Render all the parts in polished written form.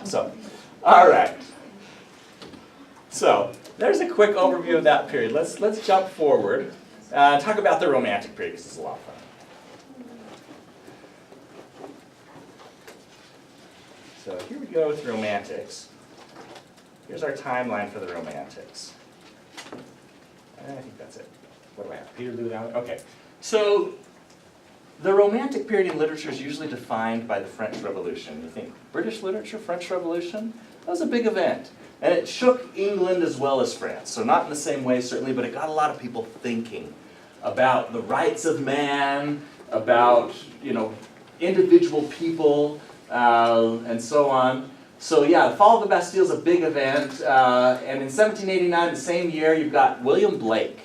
So, all right. So, there's a quick overview of that period. Let's jump forward and talk about the Romantic period, because it's a lot of fun. So here we go with the Romantics. Here's our timeline for the Romantics. I think that's it. What do I have? Peter Lou down there? Okay. So the Romantic period in literature is usually defined by the French Revolution. You think British literature, French Revolution? That was a big event. And it shook England as well as France. So not in the same way, certainly, but it got a lot of people thinking about the rights of man, about, individual people, and so on. So yeah, the fall of the Bastille is a big event. And in 1789, the same year, you've got William Blake,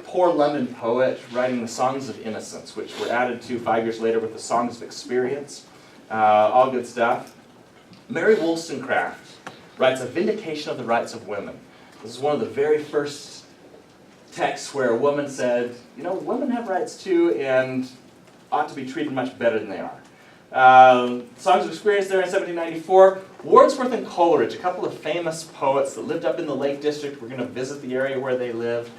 poor London poet, writing the Songs of Innocence, which were added to 5 years later with the Songs of Experience. All good stuff. Mary Wollstonecraft writes A Vindication of the Rights of Women. This is one of the very first texts where a woman said, women have rights too and ought to be treated much better than they are. Songs of Experience there in 1794. Wordsworth and Coleridge, a couple of famous poets that lived up in the Lake District. We're going to visit the area where they lived.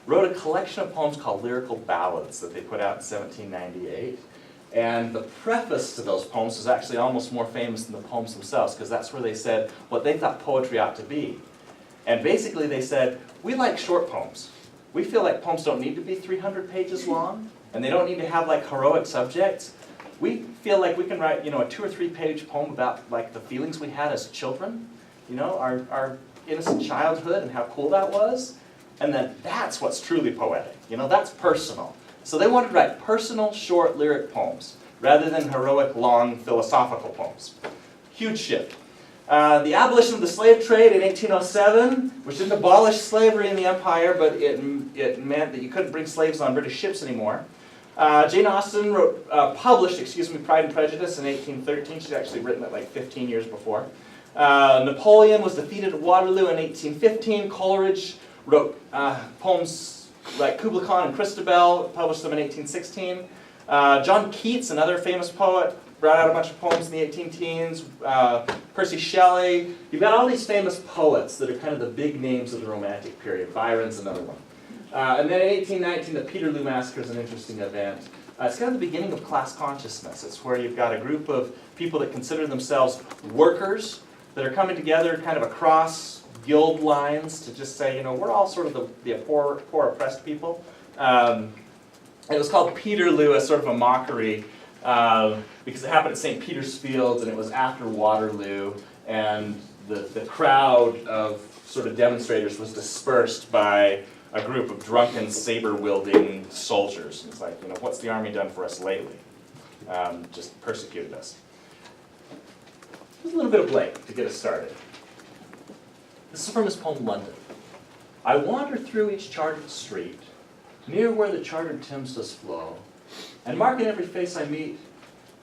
Wrote a collection of poems called Lyrical Ballads that they put out in 1798. And the preface to those poems was actually almost more famous than the poems themselves, because that's where they said what they thought poetry ought to be. And basically they said, we like short poems. We feel like poems don't need to be 300 pages long, and they don't need to have like heroic subjects. We feel like we can write, a 2 or 3 page poem about like the feelings we had as children, our innocent childhood and how cool that was, and then that's what's truly poetic. That's personal. So they wanted to write personal, short lyric poems rather than heroic, long philosophical poems. Huge shift. The abolition of the slave trade in 1807, which didn't abolish slavery in the empire, but it meant that you couldn't bring slaves on British ships anymore. Jane Austen published Pride and Prejudice in 1813. She'd actually written it like 15 years before. Napoleon was defeated at Waterloo in 1815. Coleridge wrote poems like Kubla Khan and Christabel, published them in 1816. John Keats, another famous poet, brought out a bunch of poems in the 18-teens. Percy Shelley. You've got all these famous poets that are kind of the big names of the Romantic period. Byron's another one. And then in 1819, the Peterloo Massacre is an interesting event. It's kind of the beginning of class consciousness. It's where you've got a group of people that consider themselves workers that are coming together kind of across guild lines to just say, we're all sort of the poor oppressed people. And it was called Peterloo as sort of a mockery because it happened at St. Peter's Fields and it was after Waterloo, and the crowd of sort of demonstrators was dispersed by a group of drunken, saber-wielding soldiers. It's like, what's the army done for us lately? Just persecuted us. There's a little bit of Blake to get us started. This is from his poem, London. I wander through each chartered street, near where the chartered Thames does flow, and mark in every face I meet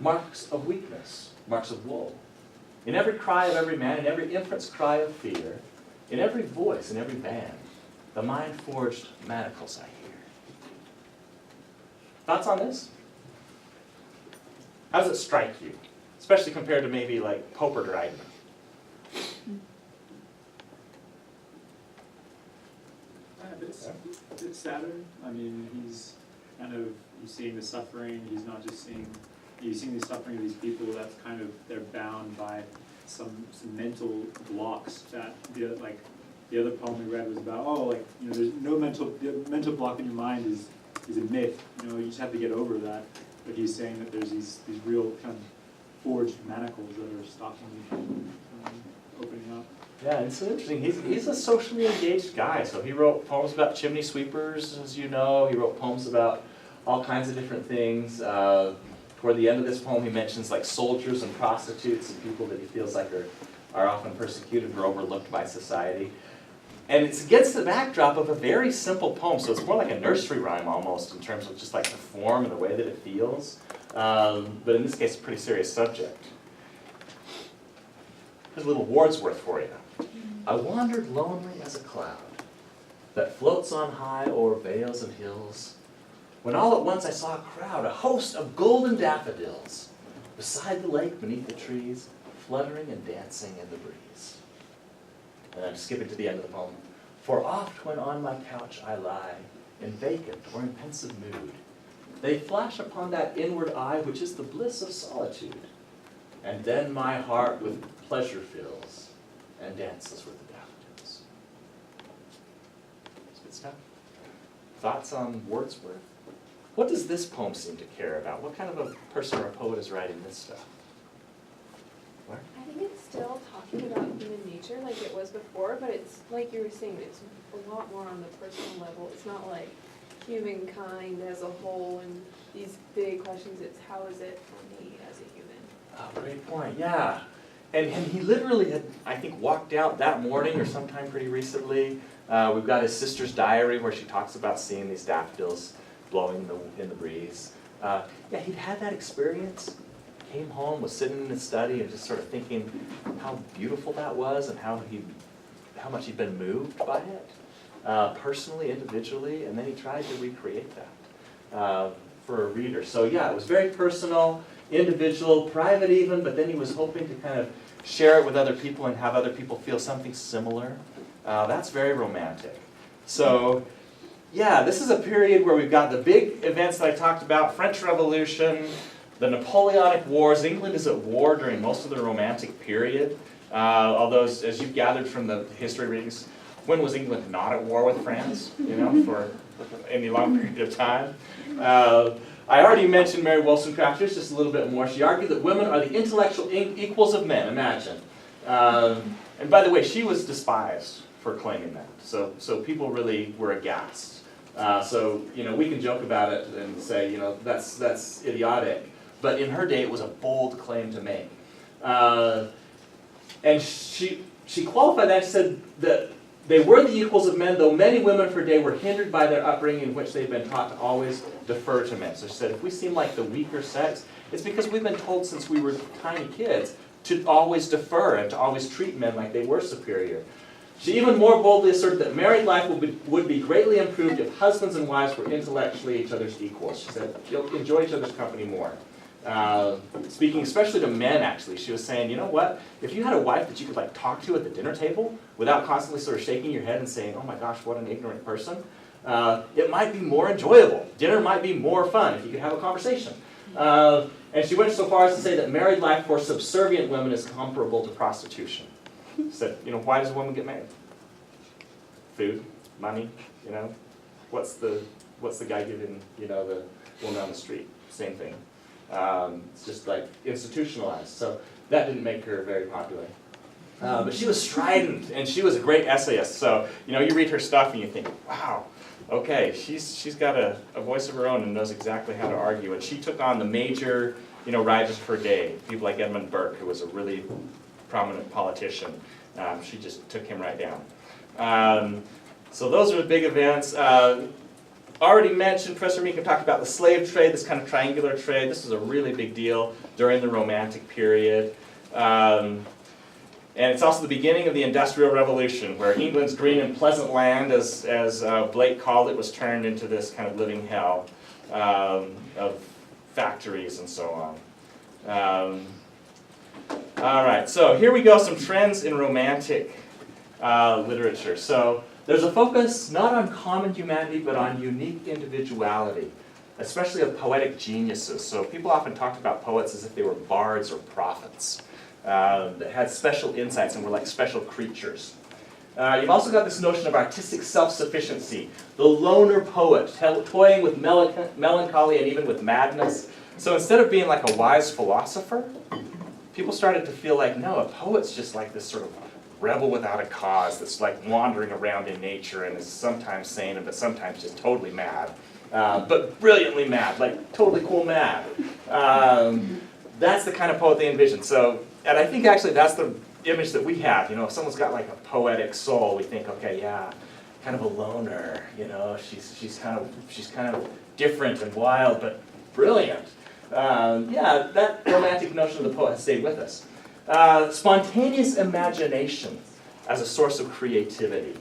marks of weakness, marks of woe. In every cry of every man, in every infant's cry of fear, in every voice, in every band, the mind-forged manacles I hear. Thoughts on this? How does it strike you? Especially compared to maybe like Pope or Dryden. It's sadder. I mean, he's seeing the suffering. He's not just seeing the suffering of these people. That's kind of, they're bound by some mental blocks that the other poem we read was about. There's no mental block in your mind is a myth. You just have to get over that. But he's saying that there's these real kind of forged manacles that are stopping you from opening up. Yeah, it's interesting. He's a socially engaged guy. So he wrote poems about chimney sweepers, as you know. He wrote poems about all kinds of different things. Toward the end of this poem, he mentions like soldiers and prostitutes and people that he feels like are often persecuted or overlooked by society. And it's against the backdrop of a very simple poem, so it's more like a nursery rhyme almost in terms of just like the form and the way that it feels. But in this case, a pretty serious subject. Here's a little Wordsworth for you. I wandered lonely as a cloud that floats on high o'er vales and hills, when all at once I saw a crowd, a host of golden daffodils, beside the lake beneath the trees, fluttering and dancing in the breeze. And I'm skipping to the end of the poem. For oft when on my couch I lie, in vacant or in pensive mood, they flash upon that inward eye which is the bliss of solitude. And then my heart with pleasure fills and dances with the daffodils. That's good stuff. Thoughts on Wordsworth? What does this poem seem to care about? What kind of a person or a poet is writing this stuff? Where? I think it's still talking about human nature like it was before, but it's like you were saying, it's a lot more on the personal level. It's not like humankind as a whole and these big questions. It's how is it for me as a human? Oh, great point, yeah. And he literally had, I think, walked out that morning or sometime pretty recently. We've got his sister's diary where she talks about seeing these daffodils blowing in the breeze. Yeah, he'd had that experience, came home, was sitting in his study and just sort of thinking how beautiful that was and how much he'd been moved by it, personally, individually, and then he tried to recreate that for a reader. So yeah, it was very personal, individual, private even, but then he was hoping to kind of share it with other people and have other people feel something similar. That's very romantic. So yeah, this is a period where we've got the big events that I talked about, French Revolution, the Napoleonic Wars. England is at war during most of the Romantic period. Although, as you've gathered from the history readings, when was England not at war with France, for any long period of time? I already mentioned Mary Wollstonecraft. Here's just a little bit more. She argued that women are the intellectual equals of men, imagine. And by the way, she was despised for claiming that. So people really were aghast. So we can joke about it and say, that's idiotic. But in her day, it was a bold claim to make. And she qualified that. She said that they were the equals of men, though many women of her day were hindered by their upbringing in which they've been taught to always defer to men. So she said, if we seem like the weaker sex, it's because we've been told since we were tiny kids to always defer and to always treat men like they were superior. She even more boldly asserted that married life would be greatly improved if husbands and wives were intellectually each other's equals. She said, you'll enjoy each other's company more. Speaking especially to men, actually, she was saying, you know what? If you had a wife that you could talk to at the dinner table without constantly sort of shaking your head and saying, oh my gosh, what an ignorant person, it might be more enjoyable. Dinner might be more fun if you could have a conversation. And she went so far as to say that married life for subservient women is comparable to prostitution. Said, why does a woman get married? Food, money, What's the guy giving, the woman on the street? Same thing. It's just institutionalized. So that didn't make her very popular. But she was strident, and she was a great essayist. So, you read her stuff and you think, wow, okay, she's got a voice of her own and knows exactly how to argue. And she took on the major, writers of her day, people like Edmund Burke, who was a really prominent politician. She just took him right down. So those are the big events. Already mentioned, Professor Meekham talked about the slave trade, this kind of triangular trade. This was a really big deal during the Romantic period. And it's also the beginning of the Industrial Revolution, where England's green and pleasant land, as Blake called it, was turned into this kind of living hell of factories and so on. All right, so here we go, some trends in Romantic literature. So there's a focus not on common humanity, but on unique individuality, especially of poetic geniuses. So people often talked about poets as if they were bards or prophets that had special insights and were like special creatures. You've also got this notion of artistic self-sufficiency, the loner poet, toying with melancholy and even with madness. So instead of being like a wise philosopher, people started to feel like, no, a poet's just like this sort of rebel without a cause that's like wandering around in nature and is sometimes sane but sometimes just totally mad. But brilliantly mad, like totally cool mad. That's the kind of poet they envisioned. So, and I think actually that's the image that we have. If someone's got like a poetic soul, we think, okay, yeah, kind of a loner. She's kind of different and wild, but brilliant. Yeah, that romantic notion of the poet has stayed with us. Spontaneous imagination as a source of creativity,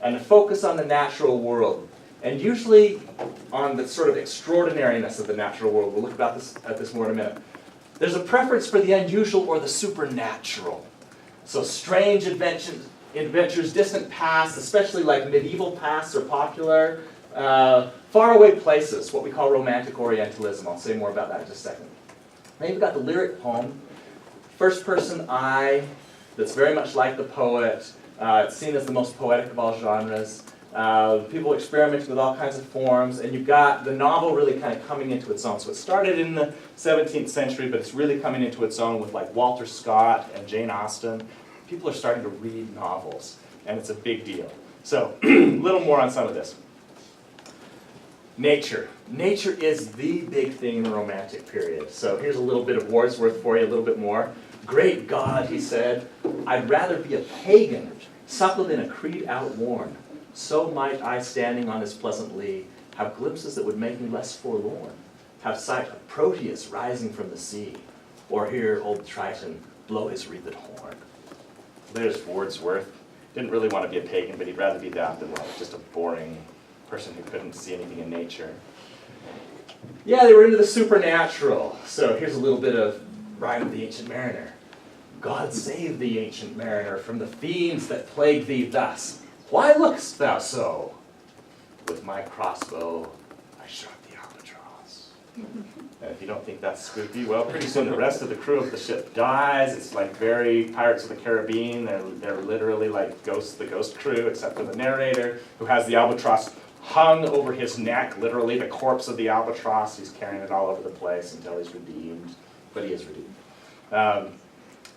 and a focus on the natural world, and usually on the sort of extraordinariness of the natural world. We'll look at this more in a minute. There's a preference for the unusual or the supernatural. So strange adventures, distant pasts, especially like medieval pasts are popular. Faraway places, what we call romantic Orientalism. I'll say more about that in just a second. Then you've got the lyric poem, first person I, that's very much like the poet. It's seen as the most poetic of all genres. People experimenting with all kinds of forms, and you've got the novel really kind of coming into its own. So it started in the 17th century, but it's really coming into its own with like Walter Scott and Jane Austen. People are starting to read novels, and it's a big deal. So a little more on some of this. Nature. Nature is the big thing in the Romantic period. So here's a little bit of Wordsworth for you, a little bit more. Great God, he said, I'd rather be a pagan, suckled in a creed outworn. So might I, standing on his pleasant lea, have glimpses that would make me less forlorn, have sight of Proteus rising from the sea, or hear old Triton blow his wreathed horn. There's Wordsworth. Didn't really want to be a pagan, but he'd rather be that than like just a boring person who couldn't see anything in nature. Yeah, they were into the supernatural. So here's a little bit of Rhyme of the Ancient Mariner. God save the ancient mariner from the fiends that plague thee thus. Why look'st thou so? With my crossbow I shot the albatross. And if you don't think that's spooky, well, pretty soon the rest of the crew of the ship dies. It's like very Pirates of the Caribbean. They're literally like the ghost crew, except for the narrator, who has the albatross hung over his neck, literally the corpse of the albatross. He's carrying it all over the place until he's redeemed, but he is redeemed.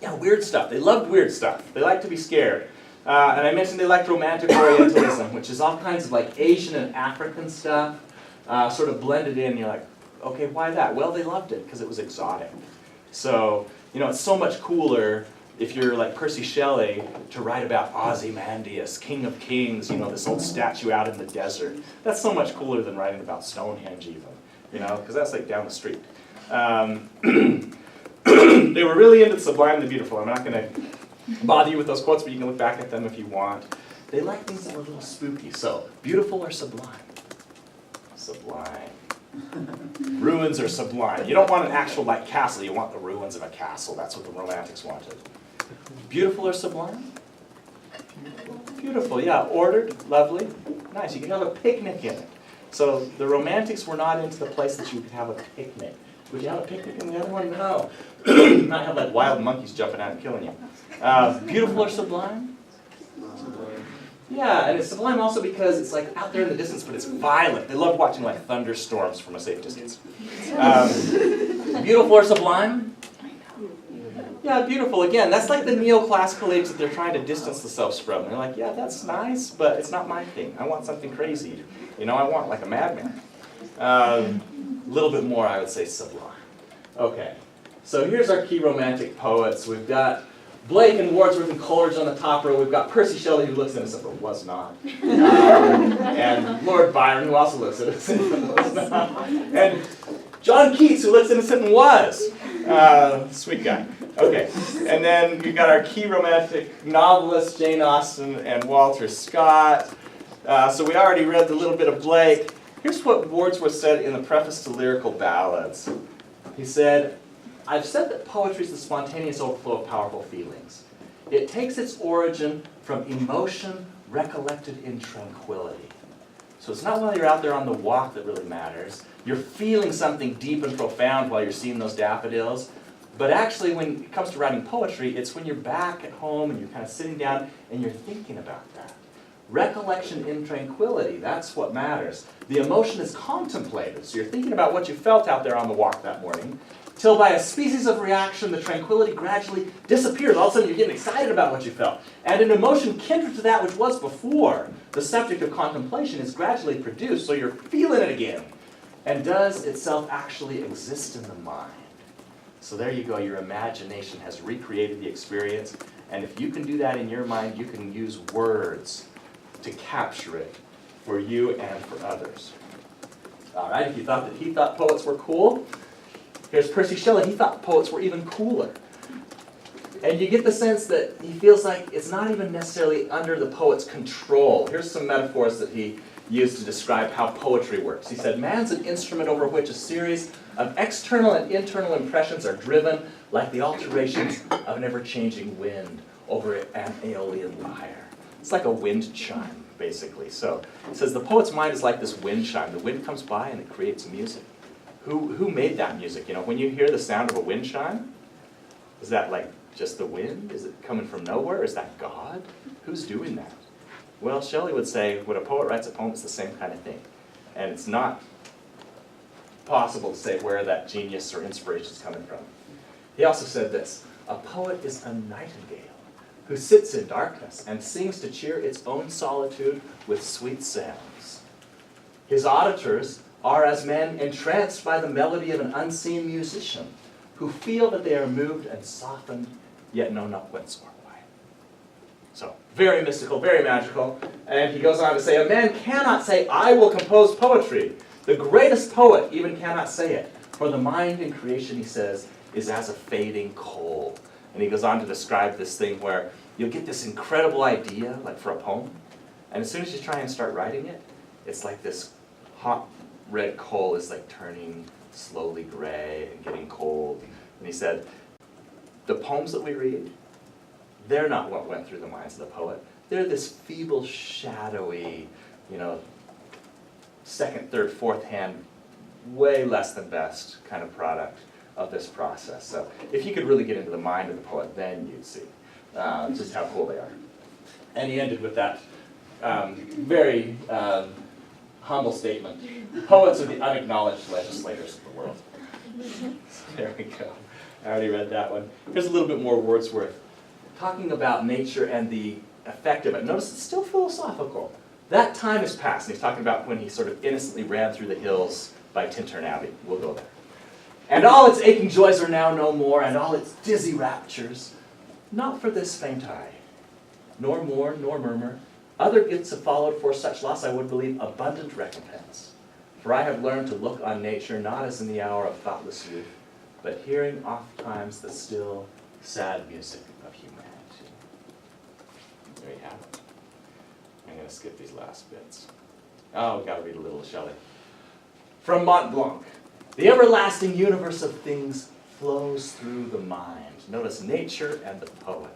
Yeah, weird stuff. They loved weird stuff. They like to be scared. And I mentioned they liked romantic Orientalism, which is all kinds of like Asian and African stuff, sort of blended in. You're like, okay, why that? Well, they loved it because it was exotic. So, you know, it's so much cooler if you're like Percy Shelley to write about Ozymandias, King of Kings, you know, this old statue out in the desert. That's so much cooler than writing about Stonehenge even, you know, because that's like down the street. They were really into the sublime and the beautiful. I'm not going to bother you with those quotes, but you can look back at them if you want. They like things that were a little spooky. So, beautiful or sublime? Sublime. Ruins are sublime. You don't want an actual like castle, you want the ruins of a castle. That's what the Romantics wanted. Beautiful or sublime? Beautiful, yeah. Ordered, lovely, nice. You can have a picnic in it. So the Romantics were not into the place that you could have a picnic. Would you have a picnic in the other one? No. You might have like wild monkeys jumping out and killing you. Beautiful or sublime? Yeah, and it's sublime also because it's like out there in the distance, but it's violent. They love watching like thunderstorms from a safe distance. Beautiful or sublime? Yeah, beautiful. Again, that's like the neoclassical age that they're trying to distance themselves from. They're like, yeah, that's nice, but it's not my thing. I want something crazy. You know, I want like a madman. A little bit more, I would say, sublime. Okay, so here's our key Romantic poets. We've got Blake and Wordsworth and Coleridge on the top row. We've got Percy Shelley, who looks innocent but was not. And Lord Byron, who also looks innocent but was not. And John Keats, who looks innocent and was. Sweet guy. Okay, and then we've got our key Romantic novelists, Jane Austen and Walter Scott. So we already read the little bit of Blake. Here's what Wordsworth said in the preface to Lyrical Ballads. He said, I've said that poetry is the spontaneous overflow of powerful feelings. It takes its origin from emotion recollected in tranquility. So it's not while you're out there on the walk that really matters. You're feeling something deep and profound while you're seeing those daffodils. But actually, when it comes to writing poetry, it's when you're back at home and you're kind of sitting down and you're thinking about that. Recollection in tranquility, that's what matters. The emotion is contemplated, so you're thinking about what you felt out there on the walk that morning, till by a species of reaction, the tranquility gradually disappears. All of a sudden, you're getting excited about what you felt. And an emotion kindred to that which was before the subject of contemplation is gradually produced, so you're feeling it again. And does itself actually exist in the mind? So there you go, your imagination has recreated the experience, and if you can do that in your mind, you can use words to capture it for you and for others. All right, if you thought that he thought poets were cool, here's Percy Shelley. He thought poets were even cooler. And you get the sense that he feels like it's not even necessarily under the poet's control. Here's some metaphors that he used to describe how poetry works. He said, man's an instrument over which a series of external and internal impressions are driven like the alterations of an ever-changing wind over an aeolian lyre. It's like a wind chime, basically. So it says the poet's mind is like this wind chime. The wind comes by and it creates music. Who made that music? You know, when you hear the sound of a wind chime, is that like just the wind? Is it coming from nowhere? Is that God? Who's doing that? Well, Shelley would say when a poet writes a poem, it's the same kind of thing. And it's not possible to say where that genius or inspiration is coming from. He also said this, a poet is a nightingale who sits in darkness and sings to cheer its own solitude with sweet sounds. His auditors are as men entranced by the melody of an unseen musician who feel that they are moved and softened, yet know not whence or why. So, very mystical, very magical. And he goes on to say, a man cannot say, I will compose poetry. The greatest poet even cannot say it. For the mind in creation, he says, is as a fading coal. And he goes on to describe this thing where you'll get this incredible idea, like for a poem, and as soon as you try and start writing it, it's like this hot red coal is like turning slowly gray and getting cold. And he said, the poems that we read, they're not what went through the minds of the poet. They're this feeble, shadowy, second, third, fourth hand, way less than best kind of product of this process. So if you could really get into the mind of the poet, then you'd see just how cool they are. And he ended with that very humble statement. Poets are the unacknowledged legislators of the world. There we go. I already read that one. Here's a little bit more Wordsworth. Talking about nature and the effect of it. Notice it's still philosophical. That time has passed. And he's talking about when he sort of innocently ran through the hills by Tintern Abbey. We'll go there. And all its aching joys are now no more, and all its dizzy raptures, not for this faint eye, nor mourn, nor murmur. Other gifts have followed for such loss, I would believe, abundant recompense. For I have learned to look on nature not as in the hour of thoughtless youth, but hearing oft times the still, sad music of humanity. There you have it. I'm going to skip these last bits. Oh, we've got to read a little of Shelley. From Mont Blanc. The everlasting universe of things flows through the mind. Notice nature and the poet.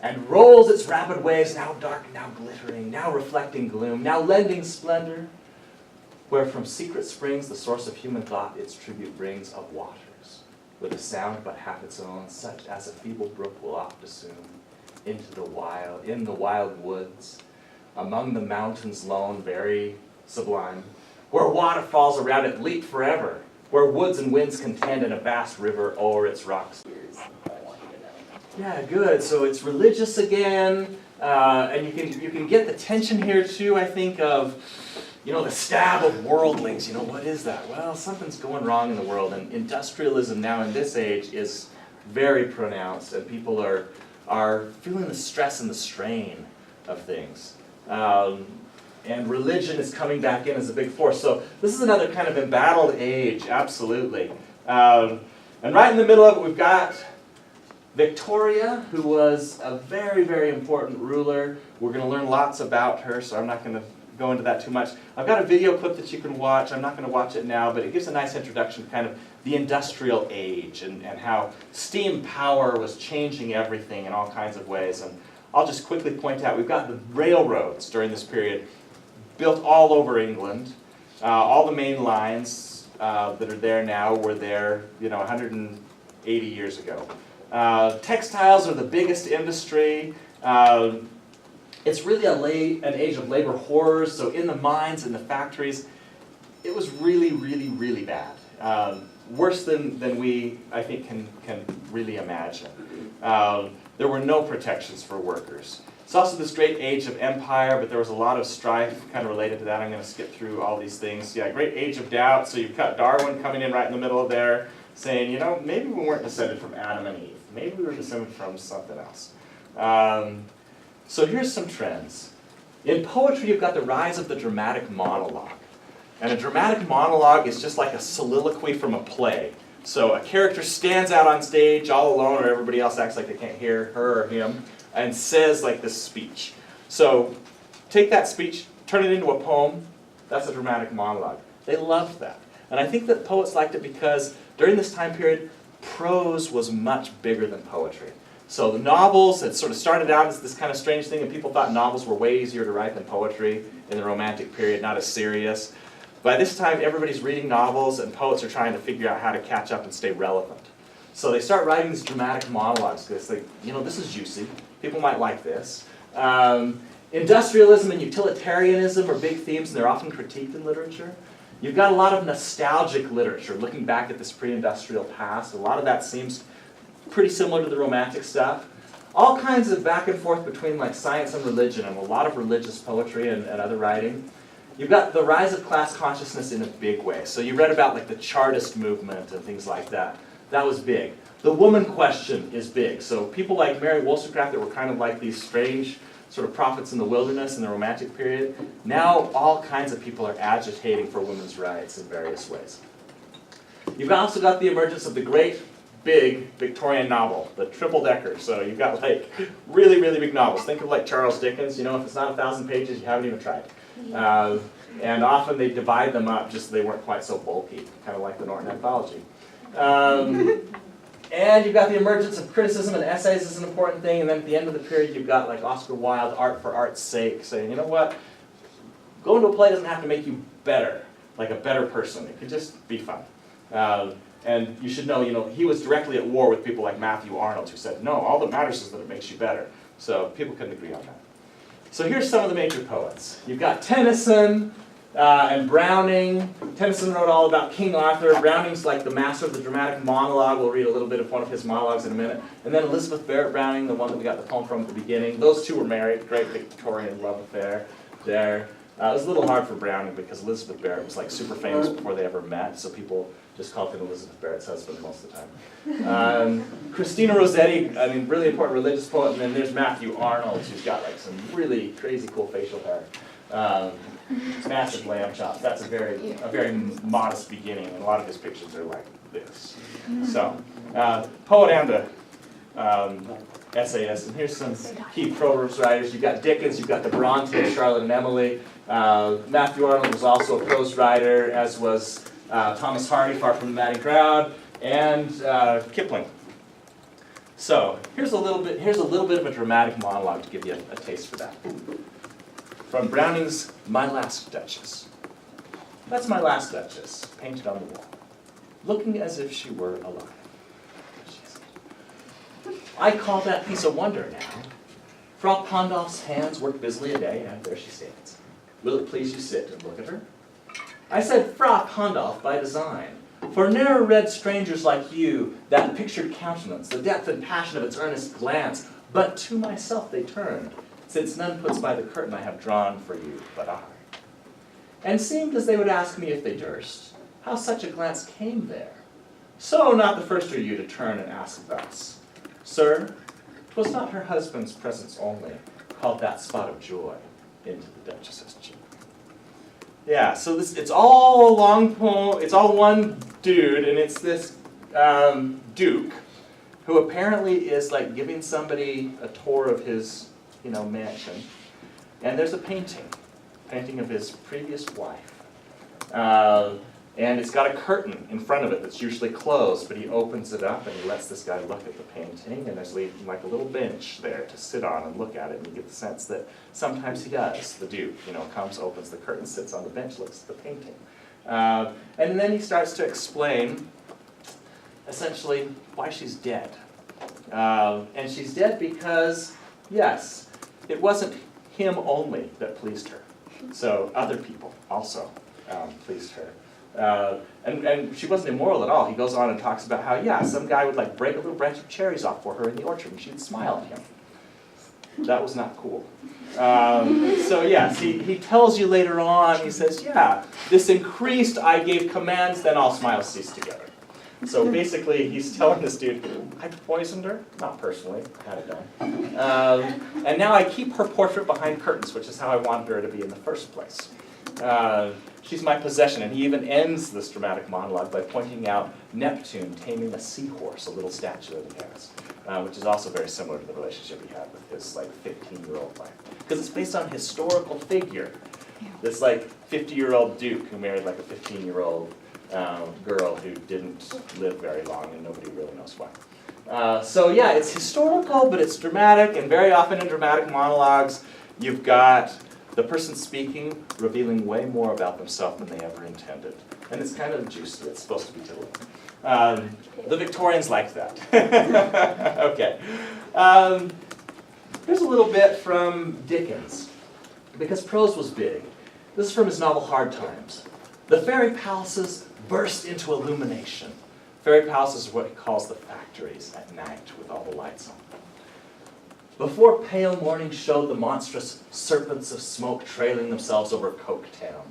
And rolls its rapid waves, now dark, now glittering, now reflecting gloom, now lending splendor, where from secret springs the source of human thought its tribute brings of waters, with a sound but half its own, such as a feeble brook will oft assume, in the wild woods, among the mountains lone, very sublime, where waterfalls around it leap forever, where woods and winds contend in a vast river o'er its rocks. Yeah, good. So it's religious again, and you can get the tension here too, I think, of the stab of worldlings. What is that? Well, something's going wrong in the world, and industrialism now in this age is very pronounced, and people are feeling the stress and the strain of things. And religion is coming back in as a big force. So this is another kind of embattled age, absolutely. And right in the middle of it, we've got Victoria, who was a very, very important ruler. We're going to learn lots about her, so I'm not going to go into that too much. I've got a video clip that you can watch. I'm not going to watch it now, but it gives a nice introduction to kind of the industrial age and how steam power was changing everything in all kinds of ways. And I'll just quickly point out, we've got the railroads during this period built all over England. All the main lines that are there now were there 180 years ago. Textiles are the biggest industry. It's really an age of labor horrors, so in the mines, in the factories, it was really, really, really bad. Worse than we, I think, can really imagine. There were no protections for workers. It's also this great age of empire, but there was a lot of strife kind of related to that. I'm going to skip through all these things. Yeah, great age of doubt, so you've got Darwin coming in right in the middle of there, saying, maybe we weren't descended from Adam and Eve. Maybe we were descended from something else. So here's some trends. In poetry, you've got the rise of the dramatic monologue. And a dramatic monologue is just like a soliloquy from a play. So a character stands out on stage all alone, or everybody else acts like they can't hear her or him, and says like this speech. So take that speech, turn it into a poem. That's a dramatic monologue. They loved that. And I think that poets liked it because during this time period, prose was much bigger than poetry. So the novels had sort of started out as this kind of strange thing, and people thought novels were way easier to write than poetry in the Romantic period, not as serious. By this time, everybody's reading novels, and poets are trying to figure out how to catch up and stay relevant. So they start writing these dramatic monologues. It's like, you know, this is juicy. People might like this. Industrialism and utilitarianism are big themes, and they're often critiqued in literature. You've got a lot of nostalgic literature, looking back at this pre-industrial past. A lot of that seems pretty similar to the Romantic stuff. All kinds of back and forth between like science and religion, and a lot of religious poetry and other writing. You've got the rise of class consciousness in a big way. So you read about like the Chartist movement and things like that. That was big. The woman question is big. So people like Mary Wollstonecraft that were kind of like these strange sort of prophets in the wilderness in the Romantic period, now all kinds of people are agitating for women's rights in various ways. You've also got the emergence of the great, big Victorian novel, the triple-decker. So you've got like really, really big novels. Think of like Charles Dickens. You know, if it's not 1,000 pages, you haven't even tried. And often they divide them up just so they weren't quite so bulky, kind of like the Norton Anthology. And you've got the emergence of criticism, and essays is an important thing. And then at the end of the period, you've got like Oscar Wilde, art for art's sake, saying, you know what, going to a play doesn't have to make you better, like a better person. It could just be fun. And you should know, he was directly at war with people like Matthew Arnold, who said, no, all that matters is that it makes you better. So people couldn't agree on that. So here's some of the major poets. You've got Tennyson and Browning. Tennyson wrote all about King Arthur. Browning's like the master of the dramatic monologue. We'll read a little bit of one of his monologues in a minute. And then Elizabeth Barrett Browning, the one that we got the poem from at the beginning. Those two were married. Great Victorian love affair there. It was a little hard for Browning because Elizabeth Barrett was like super famous before they ever met, so people just called him Elizabeth Barrett's husband most of the time. Christina Rossetti, really important religious poet, and then there's Matthew Arnold, who's got like some really crazy cool facial hair. Massive lamb chops. That's a very modest beginning, and a lot of his pictures are like this. So, poet and essayist, and here's some key prose writers. You've got Dickens, you've got the Brontes, Charlotte and Emily. Matthew Arnold was also a prose writer, as was Thomas Hardy, Far from the Madding Crowd, and Kipling. So here's a little bit of a dramatic monologue to give you a taste for that. From Browning's My Last Duchess. That's my last Duchess, painted on the wall, looking as if she were alive. I call that piece a wonder now. Frau Pandolf's hands work busily a day, and there she stands. Will it please you sit and look at her? I said Frau Pandolf by design, for ne'er read strangers like you that pictured countenance, the depth and passion of its earnest glance, but to myself they turned, since none puts by the curtain I have drawn for you but I. And seemed as they would ask me if they durst, how such a glance came there. So not the first are you to turn and ask thus. Sir, 'twas not her husband's presence only called that spot of joy into the Duchess's cheek. Yeah, so it's all a long poem, it's all one dude, and it's this duke who apparently is like giving somebody a tour of his, mansion. And there's a painting of his previous wife. And it's got a curtain in front of it that's usually closed, but he opens it up and he lets this guy look at the painting, and there's like a little bench there to sit on and look at it, and you get the sense that sometimes he does. The Duke, comes, opens the curtain, sits on the bench, looks at the painting. And then he starts to explain, essentially, why she's dead. And she's dead because, yes, it wasn't him only that pleased her. So other people also pleased her. And she wasn't immoral at all. He goes on and talks about how, some guy would like break a little branch of cherries off for her in the orchard, and she'd smile at him. That was not cool. So yes, he tells you later on, he says, this increased, I gave commands, then all smiles ceased together. So basically, he's telling this dude, I poisoned her, not personally, I had it done. And now I keep her portrait behind curtains, which is how I wanted her to be in the first place. She's my possession, and he even ends this dramatic monologue by pointing out Neptune taming a seahorse, a little statue that he has, which is also very similar to the relationship he had with his 15-year-old wife. Because it's based on a historical figure, this 50-year-old duke who married a 15-year-old girl who didn't live very long, and nobody really knows why. So yeah, it's historical, but it's dramatic, and very often in dramatic monologues, you've got the person speaking revealing way more about themselves than they ever intended. And it's kind of juicy, it's supposed to be titillating. The Victorians liked that. Okay. Here's a little bit from Dickens, because prose was big. This is from his novel Hard Times. The fairy palaces burst into illumination. Fairy palaces are what he calls the factories at night with all the lights on. Before pale morning showed the monstrous serpents of smoke trailing themselves over Coketown.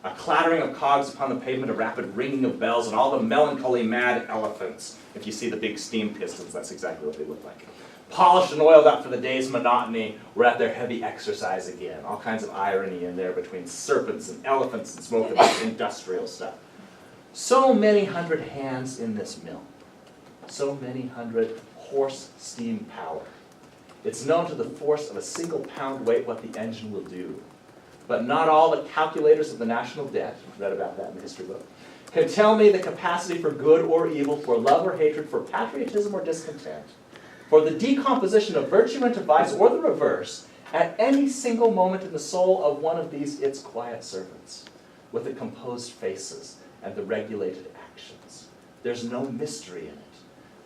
A clattering of cogs upon the pavement, a rapid ringing of bells, and all the melancholy mad elephants. If you see the big steam pistons, that's exactly what they look like. Polished and oiled up for the day's monotony, were at their heavy exercise again. All kinds of irony in there between serpents and elephants and smoke and industrial stuff. So many hundred hands in this mill. So many hundred horse steam power. It's known to the force of a single pound weight what the engine will do. But not all the calculators of the national debt, read about that in the history book, can tell me the capacity for good or evil, for love or hatred, for patriotism or discontent, for the decomposition of virtue into vice or the reverse, at any single moment in the soul of one of these its quiet servants, with the composed faces and the regulated actions. There's no mystery in it.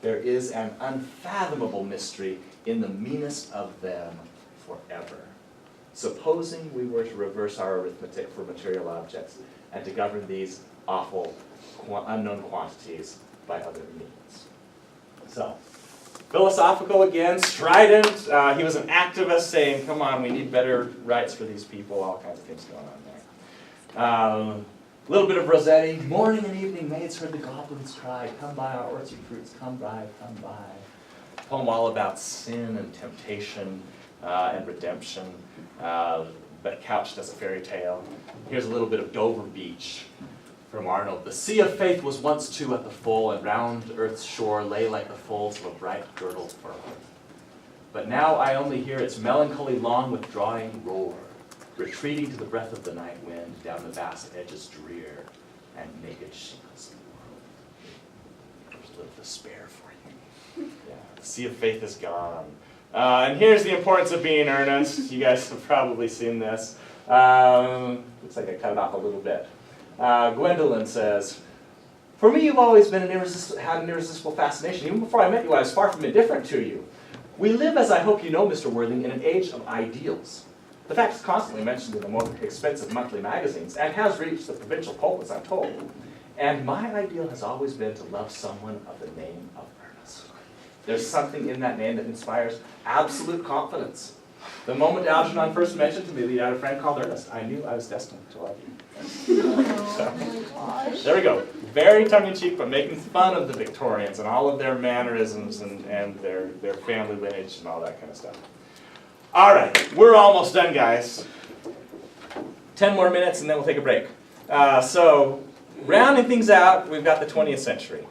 There is an unfathomable mystery in the meanest of them forever. Supposing we were to reverse our arithmetic for material objects and to govern these awful unknown quantities by other means. So, philosophical again, strident. He was an activist saying, come on, we need better rights for these people, all kinds of things going on there. A little bit of Rossetti. Morning and evening maids heard the goblins cry, come buy our orchard fruits, come buy, come buy. Poem all about sin and temptation and redemption, but couched as a fairy tale. Here's a little bit of Dover Beach from Arnold. The sea of faith was once too at the full, and round earth's shore lay like the folds of a bright girdled fur. But now I only hear its melancholy long withdrawing roar, retreating to the breath of the night wind down the vast edges drear and naked shingles of the world. There's a little despair for you. Yeah, the sea of faith is gone. And here's the importance of being earnest. You guys have probably seen this. Looks like I cut it off a little bit. Gwendolyn says, for me you've always been had an irresistible fascination. Even before I met you, I was far from indifferent to you. We live, as I hope you know, Mr. Worthing, in an age of ideals. The fact is constantly mentioned in the more expensive monthly magazines and has reached the provincial pulpits, I'm told. And my ideal has always been to love someone of the name of Ernest. There's something in that name that inspires absolute confidence. The moment Algernon first mentioned to me that he had a friend called Ernest, I knew I was destined to love you. So, there we go. Very tongue-in-cheek, but making fun of the Victorians and all of their mannerisms and their family lineage and all that kind of stuff. All right, we're almost done, guys. 10 more minutes and then we'll take a break. So, rounding things out, we've got the 20th century.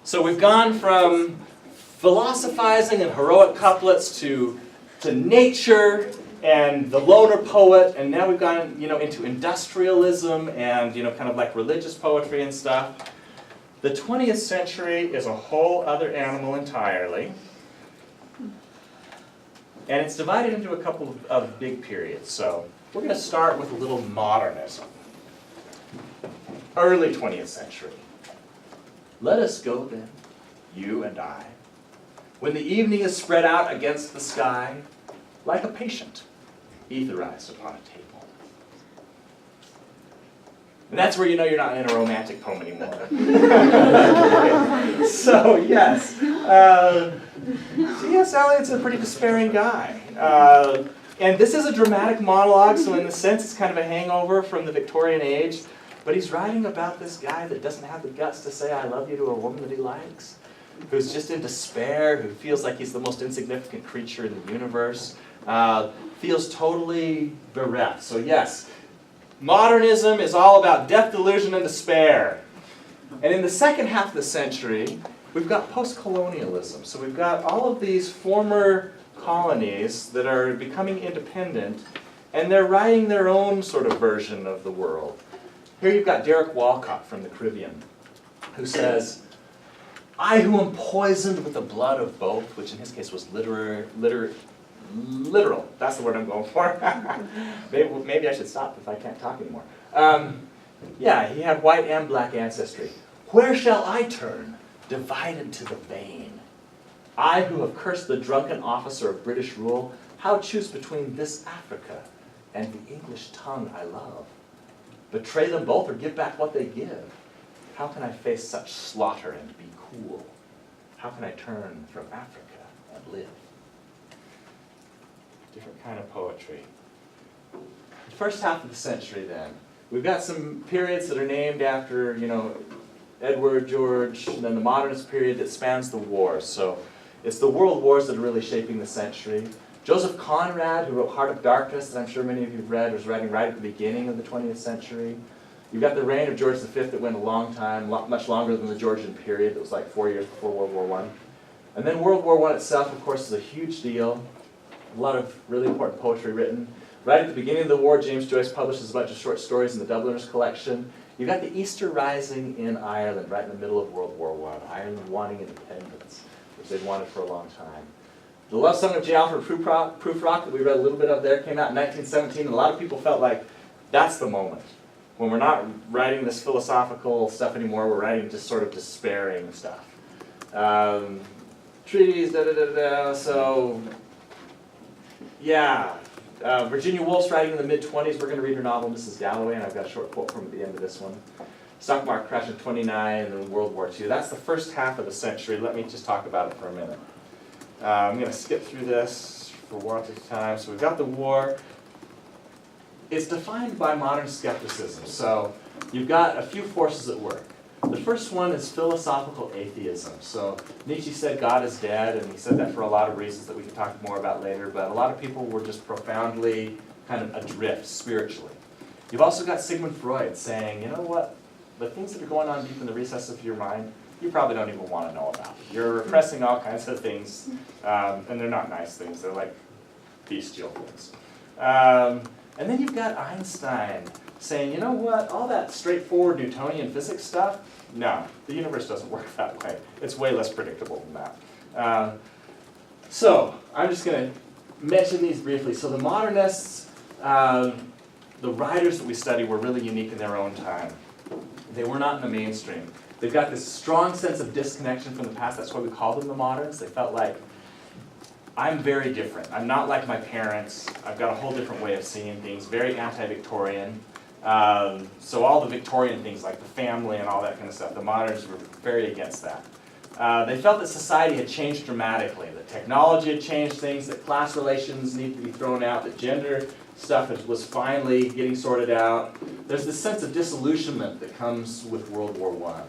So we've gone from philosophizing and heroic couplets to nature and the loner poet, and now we've gone, into industrialism and, kind of like religious poetry and stuff. The 20th century is a whole other animal entirely. And it's divided into a couple of big periods. So we're going to start with a little modernism. Early 20th century. Let us go then, you and I, when the evening is spread out against the sky, like a patient, etherized upon a table. And that's where you know you're not in a romantic poem anymore. So, yes. C.S. Eliot's a pretty despairing guy. And this is a dramatic monologue, so in a sense it's kind of a hangover from the Victorian age. But he's writing about this guy that doesn't have the guts to say I love you to a woman that he likes, who's just in despair, who feels like he's the most insignificant creature in the universe, feels totally bereft. So yes, modernism is all about death, delusion, and despair. And in the second half of the century, we've got post-colonialism. So we've got all of these former colonies that are becoming independent, and they're writing their own sort of version of the world. Here you've got Derek Walcott from the Caribbean. who says, I who am poisoned with the blood of both, which in his case was literal, that's the word I'm going for. Maybe I should stop if I can't talk anymore. Yeah, he had white and black ancestry. Where shall I turn, divided to the vain? I who have cursed the drunken officer of British rule, how choose between this Africa and the English tongue I love? Betray them both or give back what they give? How can I face such slaughter and be cool? How can I turn from Africa and live? Different kind of poetry. The first half of the century then. We've got some periods that are named after, Edward, George, and then the modernist period that spans the wars. So it's the world wars that are really shaping the century. Joseph Conrad, who wrote Heart of Darkness, that I'm sure many of you have read, was writing right at the beginning of the 20th century. You've got the reign of George V that went a long time, much longer than the Georgian period. That was like 4 years before World War I. And then World War I itself, of course, is a huge deal. A lot of really important poetry written. Right at the beginning of the war, James Joyce publishes a bunch of short stories in the Dubliners collection. You've got the Easter Rising in Ireland, right in the middle of World War I. Ireland wanting independence, which they'd wanted for a long time. The Love Song of J. Alfred Prufrock that we read a little bit of there came out in 1917, and a lot of people felt like that's the moment. When we're not writing this philosophical stuff anymore, we're writing just sort of despairing stuff. Treaties, so yeah. Virginia Woolf's writing in the mid-20s. We're going to read her novel, Mrs. Dalloway, and I've got a short quote from at the end of this one. Stock market crash in 29, and then World War II. That's the first half of the century. Let me just talk about it for a minute. I'm going to skip through this for want of time. So we've got the war. It's defined by modern skepticism. So you've got a few forces at work. The first one is philosophical atheism. So Nietzsche said God is dead, and he said that for a lot of reasons that we can talk more about later, but a lot of people were just profoundly kind of adrift spiritually. You've also got Sigmund Freud saying, you know what, the things that are going on deep in the recesses of your mind, you probably don't even want to know about. You're repressing all kinds of things, and they're not nice things, they're like bestial things. And then you've got Einstein saying, you know what, all that straightforward Newtonian physics stuff, no, the universe doesn't work that way. It's way less predictable than that. So I'm just going to mention these briefly. So the modernists, the writers that we study were really unique in their own time. They were not in the mainstream. They've got this strong sense of disconnection from the past. That's why we call them the moderns. They felt like, I'm very different. I'm not like my parents. I've got a whole different way of seeing things, very anti-Victorian. So all the Victorian things like the family and all that kind of stuff, the moderns were very against that. They felt that society had changed dramatically, that technology had changed things, that class relations needed to be thrown out, that gender stuff was finally getting sorted out. There's this sense of disillusionment that comes with World War I.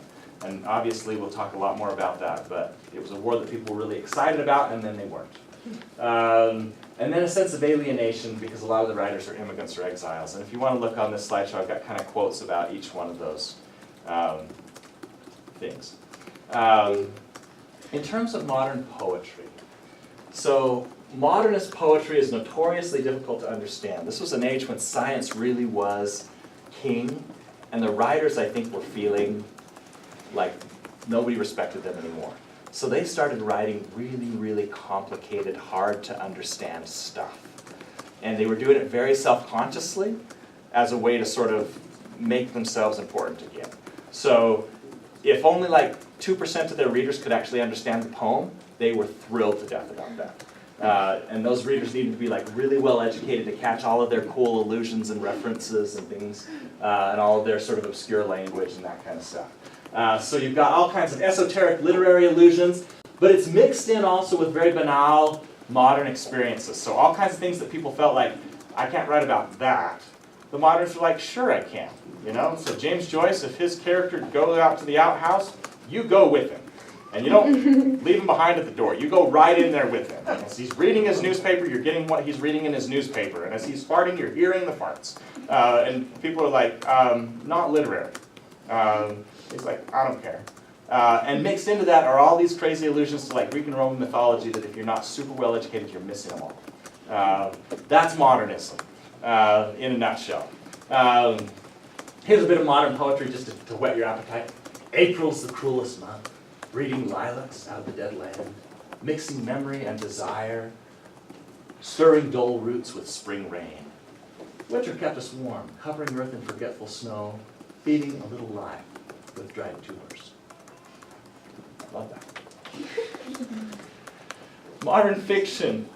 And obviously we'll talk a lot more about that, but it was a war that people were really excited about, and then they weren't. And then a sense of alienation, because a lot of the writers are immigrants or exiles. And if you want to look on this slideshow, I've got kind of quotes about each one of those things. In terms of modern poetry, so modernist poetry is notoriously difficult to understand. This was an age when science really was king, and the writers, I think, were feeling like nobody respected them anymore. So they started writing really, really complicated, hard to understand stuff. And they were doing it very self-consciously as a way to sort of make themselves important again. So if only like 2% of their readers could actually understand the poem, they were thrilled to death about that. And those readers needed to be like really well educated to catch all of their cool allusions and references and things, and all of their sort of obscure language and that kind of stuff. So you've got all kinds of esoteric literary allusions, but it's mixed in also with very banal modern experiences. So all kinds of things that people felt like, I can't write about that. The moderns were like, sure I can. So James Joyce, if his character goes out to the outhouse, you go with him. And you don't leave him behind at the door. You go right in there with him. And as he's reading his newspaper, you're getting what he's reading in his newspaper. And as he's farting, you're hearing the farts. And people are like, not literary. He's like, I don't care. And mixed into that are all these crazy allusions to like Greek and Roman mythology that if you're not super well educated, you're missing them all. That's modernism in a nutshell. Here's a bit of modern poetry just to whet your appetite. April's the cruelest month, breeding lilacs out of the dead land, mixing memory and desire, stirring dull roots with spring rain. Winter kept us warm, covering earth in forgetful snow, feeding a little life with dried tumors. Love that. Modern fiction.